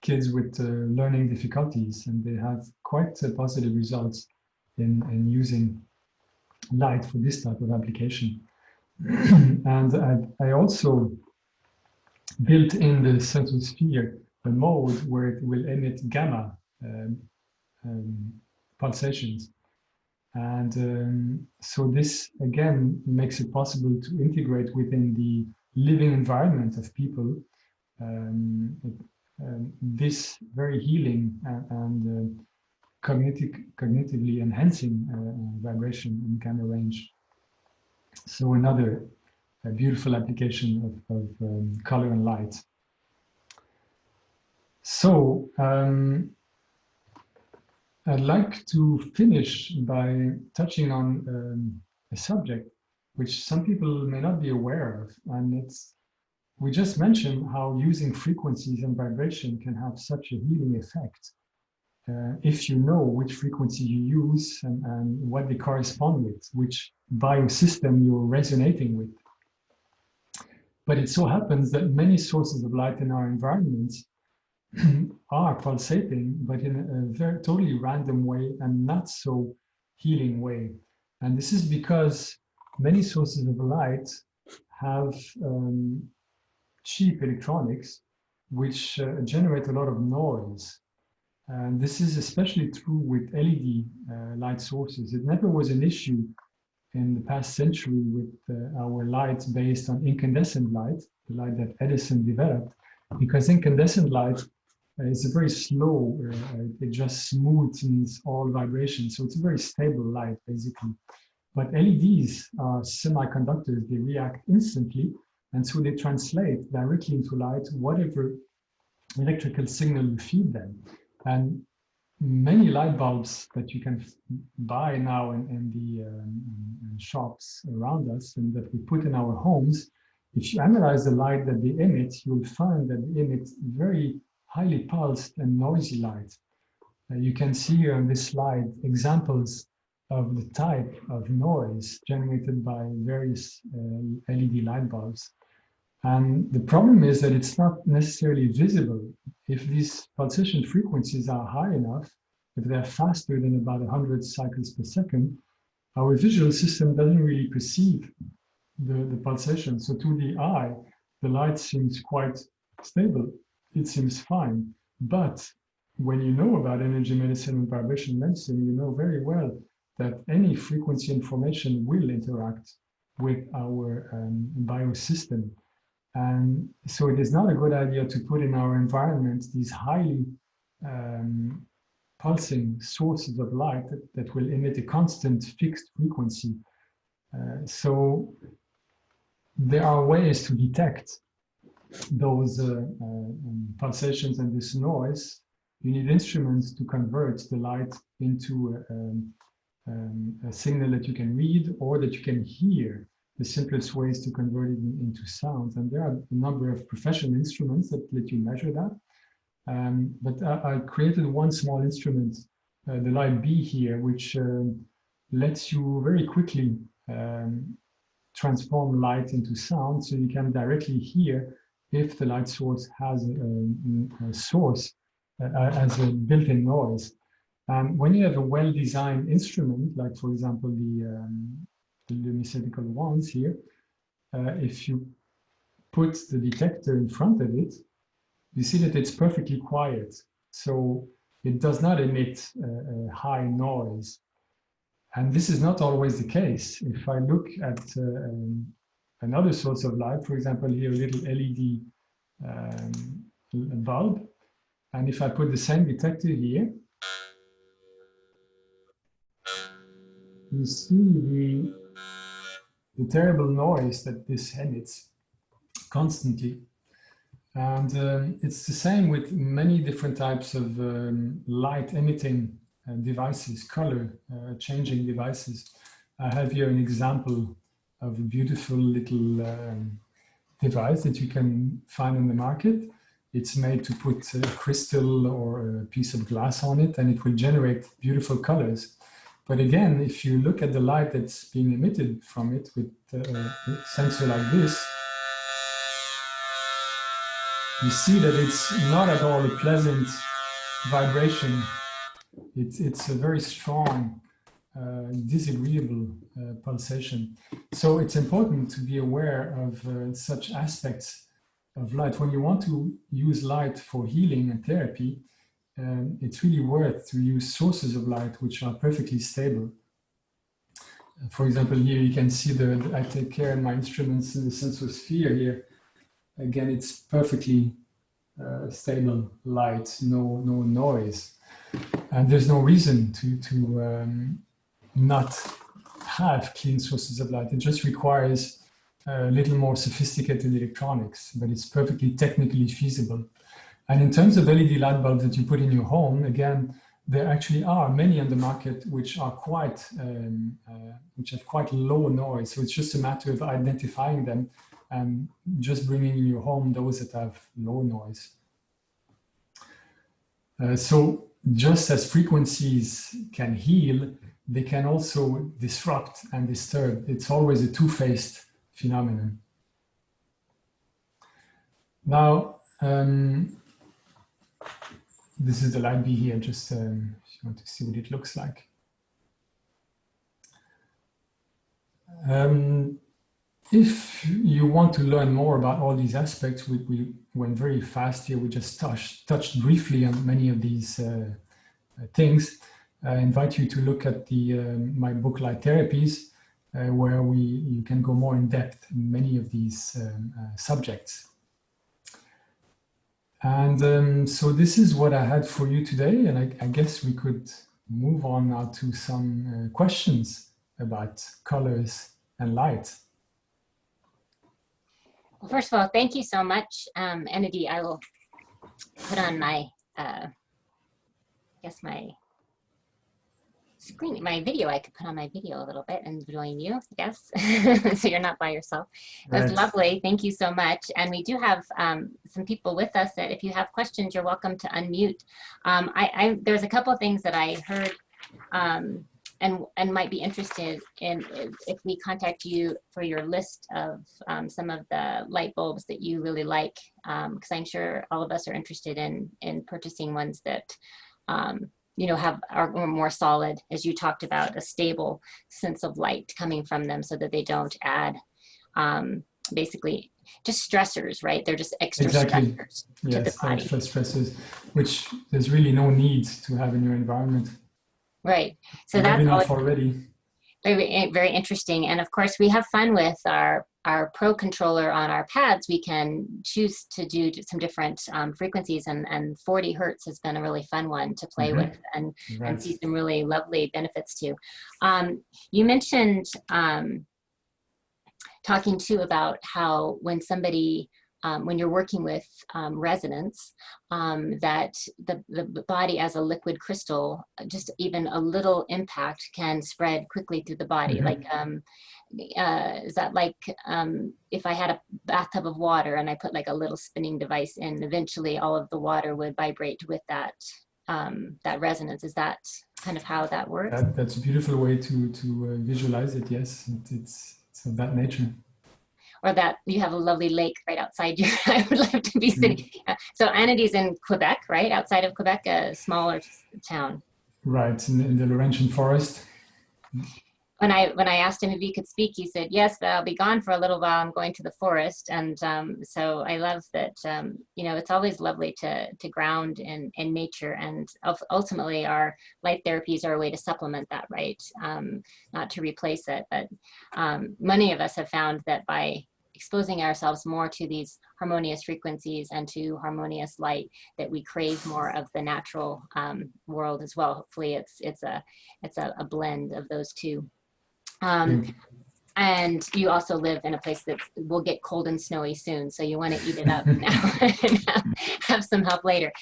kids with learning difficulties, and they have quite positive results in using light for this type of application. And I also built in the SENSOSPHERE a mode where it will emit gamma pulsations. And so this again makes it possible to integrate within the living environment of people this very healing and cognitively enhancing vibration in gamma range. So another beautiful application of color and light. So I'd like to finish by touching on a subject which some people may not be aware of, and we just mentioned how using frequencies and vibration can have such a healing effect if you know which frequency you use and what they correspond with, which biosystem you're resonating with. But it so happens that many sources of light in our environments are pulsating, but in a very totally random way and not so healing way. And this is because many sources of light have cheap electronics, which generate a lot of noise. And this is especially true with LED light sources. It never was an issue in the past century with our lights based on incandescent light, the light that Edison developed, because incandescent light is very slow. It just smooths all vibrations. So it's a very stable light, basically. But LEDs are semiconductors. They react instantly. And so they translate directly into light whatever electrical signal you feed them. And many light bulbs that you can buy now in the shops around us and that we put in our homes, if you analyze the light that they emit, you'll find that they emit very highly pulsed and noisy light. You can see here on this slide examples of the type of noise generated by various LED light bulbs. And the problem is that it's not necessarily visible. If these pulsation frequencies are high enough, if they're faster than about 100 cycles per second, our visual system doesn't really perceive the pulsation. So to the eye, the light seems quite stable. It seems fine. But when you know about energy medicine and vibration medicine, you know very well that any frequency information will interact with our biosystem. And so it is not a good idea to put in our environment these highly pulsing sources of light that will emit a constant fixed frequency. So there are ways to detect those pulsations and this noise. You need instruments to convert the light into a signal that you can read or that you can hear. The simplest way is to convert it into sound. And there are a number of professional instruments that let you measure that. But I created one small instrument, the Light B here, which lets you very quickly transform light into sound, so you can directly hear if the light source has a source as a built-in noise. When you have a well-designed instrument, like for example the Lumiceuticals ones here, if you put the detector in front of it, you see that it's perfectly quiet. So it does not emit a high noise. And this is not always the case. If I look at another source of light, for example, here a little LED bulb, and if I put the same detector here, you see the terrible noise that this emits constantly. And it's the same with many different types of light emitting devices, color changing devices. I have here an example of a beautiful little device that you can find on the market. It's made to put a crystal or a piece of glass on it, and it will generate beautiful colors. But again, if you look at the light that's being emitted from it with a sensor like this, you see that it's not at all a pleasant vibration. It's a very strong, disagreeable pulsation. So it's important to be aware of such aspects of light. When you want to use light for healing and therapy, it's really worth to use sources of light which are perfectly stable. For example, here you can see I take care of my instruments in the SENSOSPHERE here. Again, it's perfectly stable light, no noise. And there's no reason to not have clean sources of light. It just requires a little more sophisticated electronics, but it's perfectly technically feasible. And in terms of LED light bulbs that you put in your home, again, there actually are many on the market which are which have quite low noise. So it's just a matter of identifying them and just bringing in your home those that have low noise. So just as frequencies can heal, they can also disrupt and disturb. It's always a two-faced phenomenon. Now, this is the light B here, just if you want to see what it looks like. If you want to learn more about all these aspects, we went very fast here. We just touched briefly on many of these things. I invite you to look at my book, Light Therapies, where you can go more in depth in many of these subjects. And so this is what I had for you today, and I guess we could move on now to some questions about colors and light. Well, first of all, thank you so much, Anadi. I will put on my, my screen, my video. I could put on my video a little bit and join you, I guess, so you're not by yourself. It was lovely. Thank you so much. And we do have some people with us that if you have questions, you're welcome to unmute. There's a couple of things that I heard and might be interested in if we contact you for your list of some of the light bulbs that you really like, because I'm sure all of us are interested in purchasing ones that you know, are more solid, as you talked about, a stable sense of light coming from them, so that they don't add basically just stressors, right? They're just extra stressors to the body. Extra stressors, which there's really no need to have in your environment. Right. So that's already very, very interesting. And of course, we have fun with our Pro controller on our pads. We can choose to do some different frequencies, and 40 Hertz has been a really fun one to play with and see some really lovely benefits too. You mentioned talking too about how when somebody when you're working with resonance, that the body as a liquid crystal, just even a little impact can spread quickly through the body. Like, is that like if I had a bathtub of water and I put like a little spinning device in, eventually all of the water would vibrate with that that resonance? Is that kind of how that works? That's a beautiful way to visualize it. Yes, it's of that nature. Or that you have a lovely lake right outside your, I would love to be sitting. So Anadi's in Quebec, right? Outside of Quebec, a smaller town. Right, in the Laurentian forest. when I asked him if he could speak, he said, yes, but I'll be gone for a little while. I'm going to the forest. And so I love that, you know, it's always lovely to ground in nature. And ultimately, our light therapies are a way to supplement that, right? Not to replace it. But many of us have found that by exposing ourselves more to these harmonious frequencies and to harmonious light, that we crave more of the natural world as well. Hopefully it's a blend of those two. And you also live in a place that will get cold and snowy soon, so you want to eat it up now and have some help later.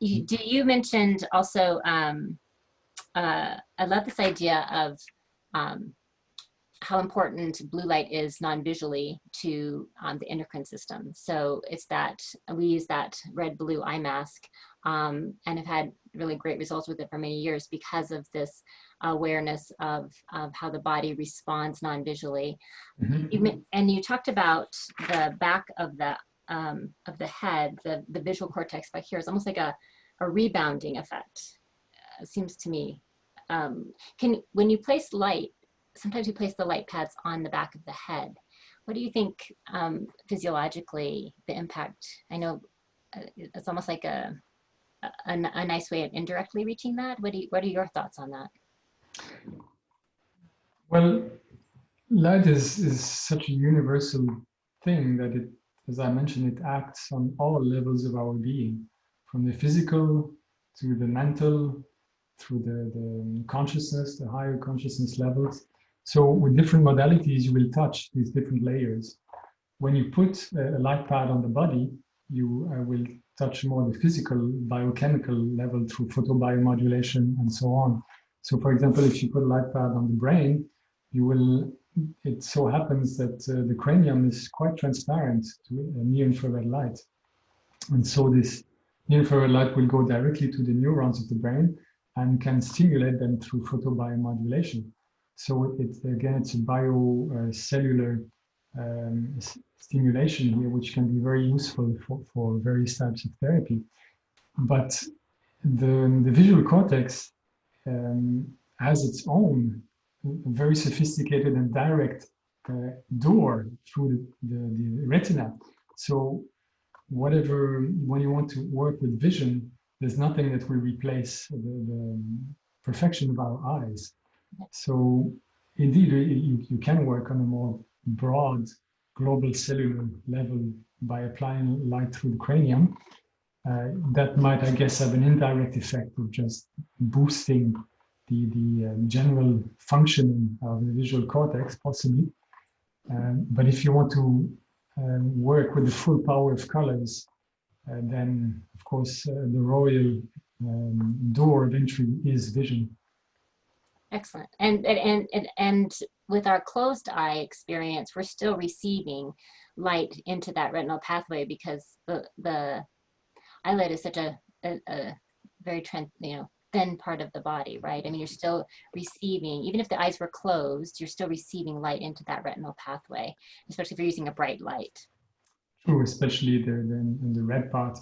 You mentioned also, I love this idea of how important blue light is non-visually to the endocrine system. So it's that we use that red-blue eye mask and have had really great results with it for many years because of this awareness of how the body responds non-visually. And you talked about the back of the head, the visual cortex back here is almost like a rebounding effect, it seems to me. When you place light, sometimes you place the light pads on the back of the head. What do you think physiologically the impact? I know it's almost like a nice way of indirectly reaching that. What are your thoughts on that? Well, light is such a universal thing that it, as I mentioned, it acts on all levels of our being, from the physical to the mental, through the consciousness, the higher consciousness levels. So with different modalities, you will touch these different layers. When you put a light pad on the body, you will touch more the physical, biochemical level through photobiomodulation and so on. So for example, if you put a light pad on the brain, it so happens that the cranium is quite transparent to near-infrared light. And so this near-infrared light will go directly to the neurons of the brain and can stimulate them through photobiomodulation. So it's a biocellular stimulation here, which can be very useful for various types of therapy. But the visual cortex has its own very sophisticated and direct door through the retina. So when you want to work with vision, there's nothing that will replace the perfection of our eyes. So indeed, you can work on a more broad global cellular level by applying light through the cranium. That might, I guess, have an indirect effect of just boosting the general functioning of the visual cortex, possibly. But if you want to work with the full power of colors, then, of course, the royal door of entry is vision. Excellent. And with our closed eye experience, we're still receiving light into that retinal pathway because the eyelid is such a very thin part of the body, right? I mean, you're still receiving, even if the eyes were closed, you're still receiving light into that retinal pathway, especially if you're using a bright light. True, especially in the red part.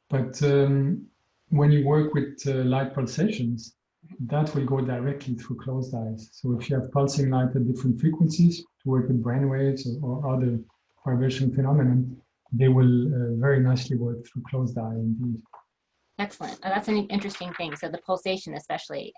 But when you work with light pulsations, that will go directly through closed eyes. So if you have pulsing light at different frequencies to work with brain waves or other vibration phenomena, they will very nicely work through closed eye indeed. Excellent. That's an interesting thing. So the pulsation especially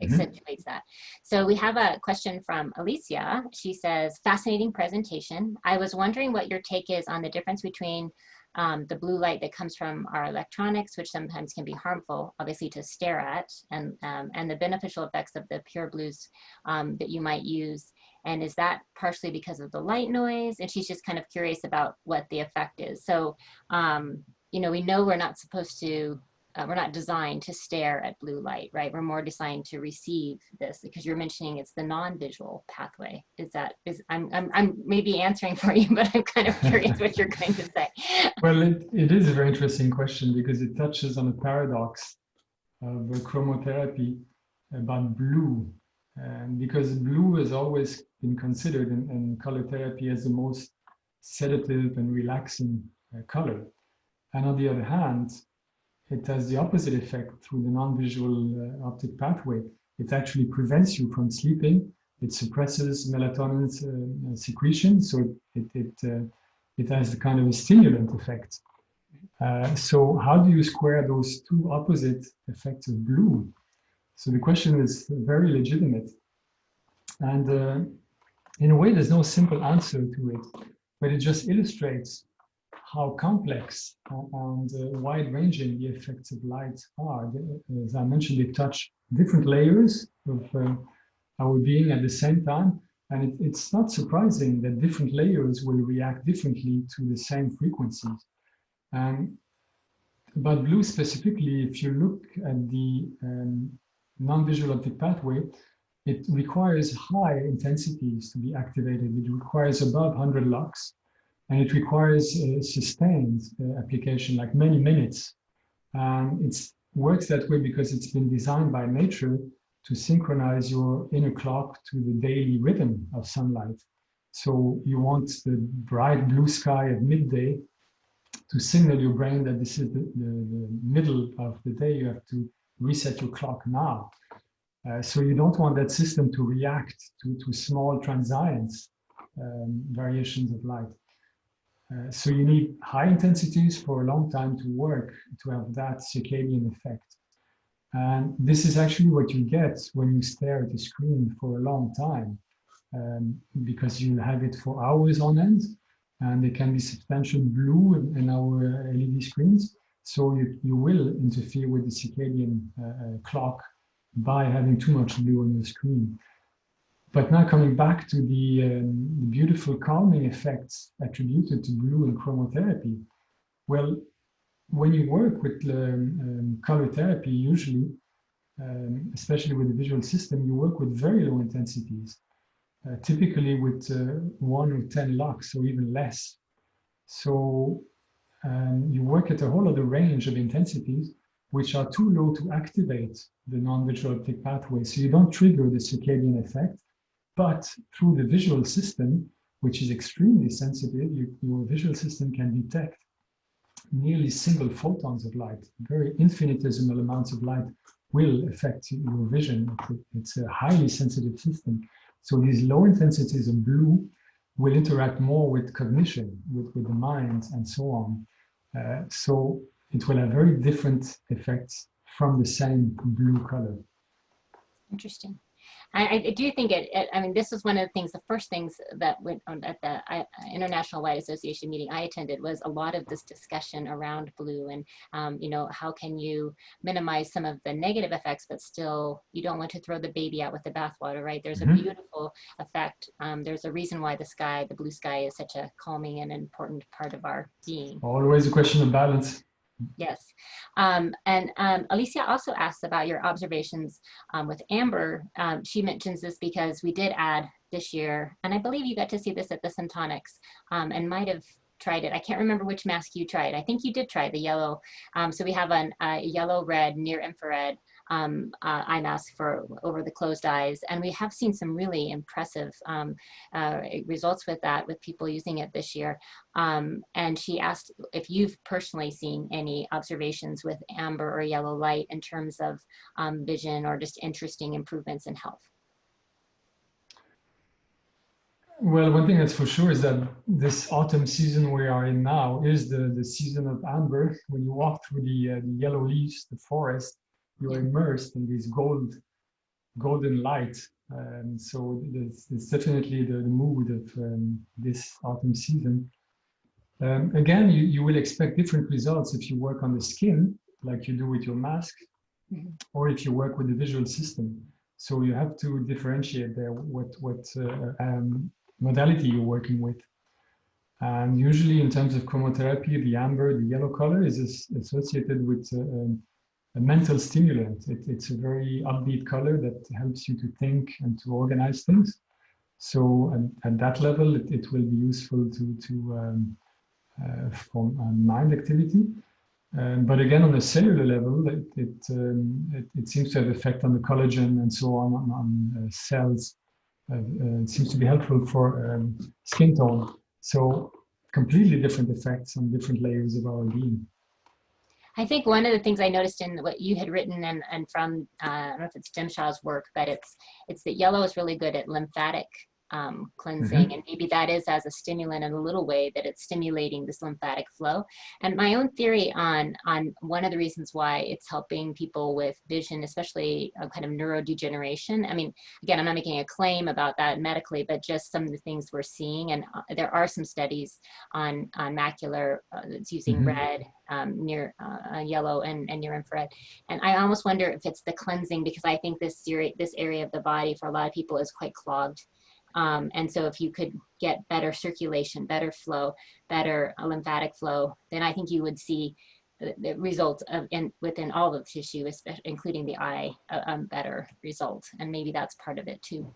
accentuates that. So we have a question from Alicia. She says, fascinating presentation. I was wondering what your take is on the difference between the blue light that comes from our electronics, which sometimes can be harmful, obviously, to stare at, and the beneficial effects of the pure blues that you might use. And is that partially because of the light noise? And she's just kind of curious about what the effect is. So, we know we're not supposed to, we're not designed to stare at blue light, right? We're more designed to receive this, because you're mentioning it's the non-visual pathway. I'm maybe answering for you, but I'm kind of curious what you're going to say. Well, it is a very interesting question because it touches on a paradox of chromotherapy about blue. Because blue has always been considered in color therapy as the most sedative and relaxing color. And on the other hand, it has the opposite effect through the non-visual optic pathway. It actually prevents you from sleeping it suppresses melatonin's secretion, so it has the kind of a stimulant effect. So how do you square those two opposite effects of blue? So the question is very legitimate. And in a way, there's no simple answer to it, but it just illustrates how complex and wide-ranging the effects of light are. As I mentioned, they touch different layers of our being at the same time. And it's not surprising that different layers will react differently to the same frequencies. But blue specifically, if you look at the non-visual optic pathway, it requires high intensities to be activated. It requires above 100 lux, and it requires sustained application, like many minutes. It works that way because it's been designed by nature to synchronize your inner clock to the daily rhythm of sunlight. So you want the bright blue sky at midday to signal your brain that this is the middle of the day. You have to reset your clock now. So you don't want that system to react to small transients, variations of light. So you need high intensities for a long time to work to have that circadian effect. And this is actually what you get when you stare at the screen for a long time, because you have it for hours on end, and there can be substantial blue in our LED screens. So you will interfere with the circadian clock by having too much blue on your screen. But now coming back to the beautiful calming effects attributed to blue in chromotherapy. Well, when you work with color therapy, usually, especially with the visual system, you work with very low intensities, typically with 1 or 10 lux or even less. So you work at a whole other range of intensities, which are too low to activate the non-visual optic pathway. So you don't trigger the circadian effect, but through the visual system, which is extremely sensitive, your visual system can detect nearly single photons of light. Very infinitesimal amounts of light will affect your vision. It's a highly sensitive system. So these low intensities of blue will interact more with cognition, with the mind, and so on. So it will have very different effects from the same blue color. Interesting. I do think I mean, this was one of the things, the first things that went on at the International Light Association meeting I attended was a lot of this discussion around blue and, you know, how can you minimize some of the negative effects, but still you don't want to throw the baby out with the bathwater, right? There's a beautiful effect. There's a reason why the blue sky is such a calming and important part of our being. Always a question of balance. Yes. Alicia also asked about your observations with amber. She mentions this because we did add this year, and I believe you got to see this at the Syntonics and might have tried it. I can't remember which mask you tried. I think you did try the yellow. So we have a yellow-red near-infrared eye mask for over the closed eyes. And we have seen some really impressive results with that, with people using it this year. And she asked if you've personally seen any observations with amber or yellow light in terms of vision or just interesting improvements in health. Well, one thing that's for sure is that this autumn season we are in now is the season of amber. When you walk through the yellow leaves, the forest, you're immersed in this golden light. So it's definitely the mood of this autumn season. Again, you will expect different results if you work on the skin, like you do with your mask, or if you work with the visual system. So you have to differentiate there what modality you're working with. And usually in terms of chromotherapy, the amber, the yellow color is associated with a mental stimulant. It's a very upbeat color that helps you to think and to organize things. So at that level, it will be useful for mind activity. But again, on a cellular level, it seems to have effect on the collagen and so on cells. It seems to be helpful for skin tone. So completely different effects on different layers of our being. I think one of the things I noticed in what you had written and from, I don't know if it's Jim Shaw's work, but it's that yellow is really good at lymphatic cleansing, and maybe that is as a stimulant in a little way that it's stimulating this lymphatic flow. And my own theory on one of the reasons why it's helping people with vision, especially a kind of neurodegeneration. I mean, again, I'm not making a claim about that medically, but just some of the things we're seeing. And there are some studies on macular that's using red, near yellow and near infrared. And I almost wonder if it's the cleansing, because I think this area of the body for a lot of people is quite clogged. And so if you could get better circulation, better flow, better lymphatic flow, then I think you would see the result of within all the tissue, especially including the eye, a better result. And maybe that's part of it too.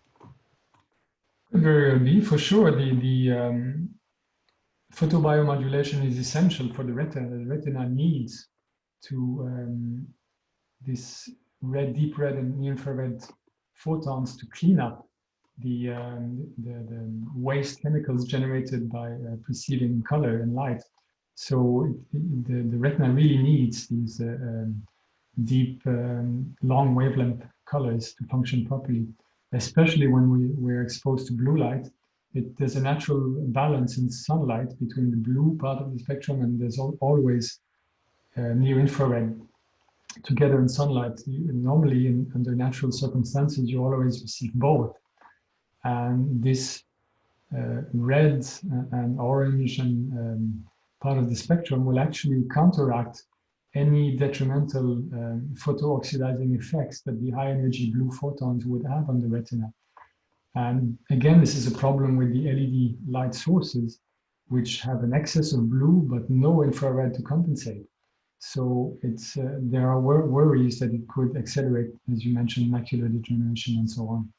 Very early, for sure. The photobiomodulation is essential for the retina. The retina needs to this deep red and near infrared photons to clean up the waste chemicals generated by perceiving color and light. So the retina really needs these deep, long wavelength colors to function properly, especially when we're exposed to blue light. There's a natural balance in sunlight between the blue part of the spectrum, and there's always near infrared together in sunlight. Normally, under natural circumstances, you always receive both. And this red and orange and part of the spectrum will actually counteract any detrimental photo-oxidizing effects that the high-energy blue photons would have on the retina. And again, this is a problem with the LED light sources, which have an excess of blue but no infrared to compensate. So there are worries that it could accelerate, as you mentioned, macular degeneration and so on.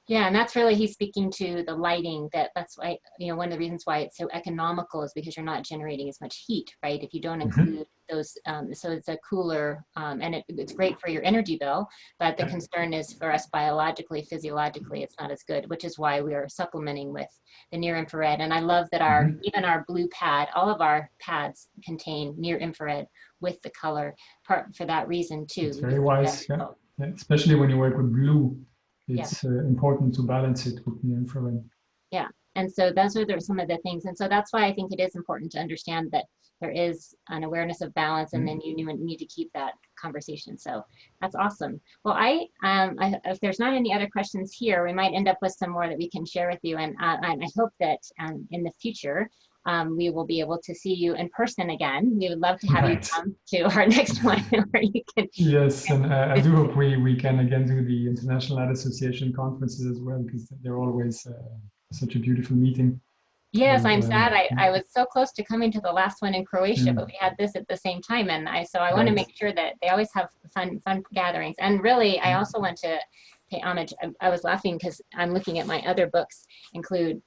Yeah, and that's really, he's speaking to the lighting, that's why, one of the reasons why it's so economical is because you're not generating as much heat, right? If you don't include those, so it's a cooler, and it's great for your energy bill, but the concern is for us biologically, physiologically, it's not as good, which is why we are supplementing with the near infrared. And I love that even our blue pad, all of our pads contain near infrared with the color, for that reason too. It's very wise, yeah. Especially when you work with blue. It's important to balance it with near infrared. Yeah, and so those are some of the things. And so that's why I think it is important to understand that there is an awareness of balance, and then you need to keep that conversation. So that's awesome. Well, if there's not any other questions here, we might end up with some more that we can share with you. And I hope that in the future, we will be able to see you in person again. We would love to have you come to our next one where you can. Yes, and I do hope we can again do the International Eye Association conferences as well, because they're always such a beautiful meeting. Yes, I'm sad. I was so close to coming to the last one in Croatia, but we had this at the same time, and so I want to make sure that they always have fun gatherings. And really, I also want to pay homage. I was laughing because I'm looking at my other books.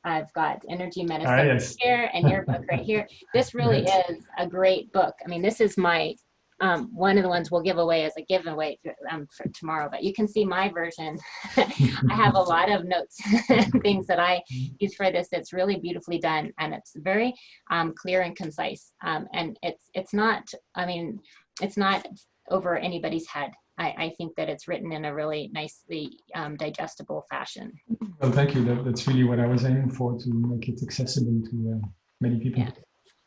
I've got Energy Medicine here, and your book right here. This really is a great book. I mean, this is my one of the ones we'll give away as a giveaway for tomorrow, but you can see my version. I have a lot of notes and things that I use for this. It's really beautifully done, and it's very clear and concise. And it's not, I mean, it's not over anybody's head. I think that it's written in a really nicely digestible fashion. Well, thank you. That's really what I was aiming for, to make it accessible to many people.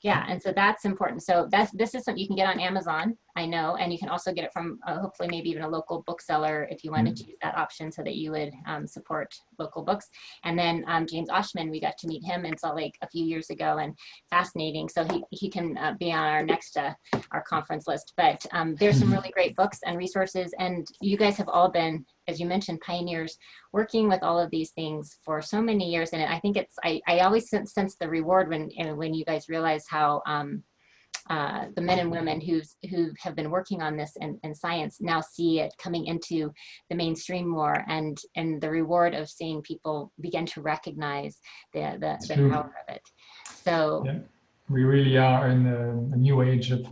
Yeah, and so that's important. So this is something you can get on Amazon, I know, and you can also get it from hopefully maybe even a local bookseller if you wanted to use that option, so that you would support local books. And then James Oshman, we got to meet him in Salt Lake a few years ago, and fascinating. So he can be on our next our conference list. But there's some really great books and resources, and you guys have all been, as you mentioned, pioneers working with all of these things for so many years. And I think I always sense the reward when you guys realize how the men and women who have been working on this in science now see it coming into the mainstream more, and the reward of seeing people begin to recognize the power of it. So yeah, we really are in a new age of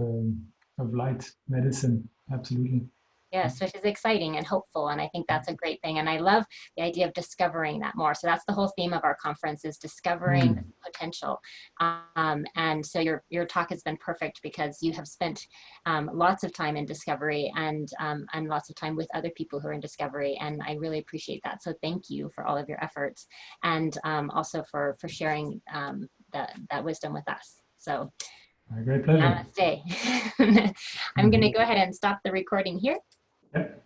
light medicine. Absolutely. Yes, which is exciting and hopeful, and I think that's a great thing. And I love the idea of discovering that more. So that's the whole theme of our conference, is discovering the potential. And so your talk has been perfect because you have spent lots of time in discovery and lots of time with other people who are in discovery, and I really appreciate that. So thank you for all of your efforts, and also for sharing that wisdom with us. So. My great pleasure. Namaste. I'm going to go ahead and stop the recording here. Yep.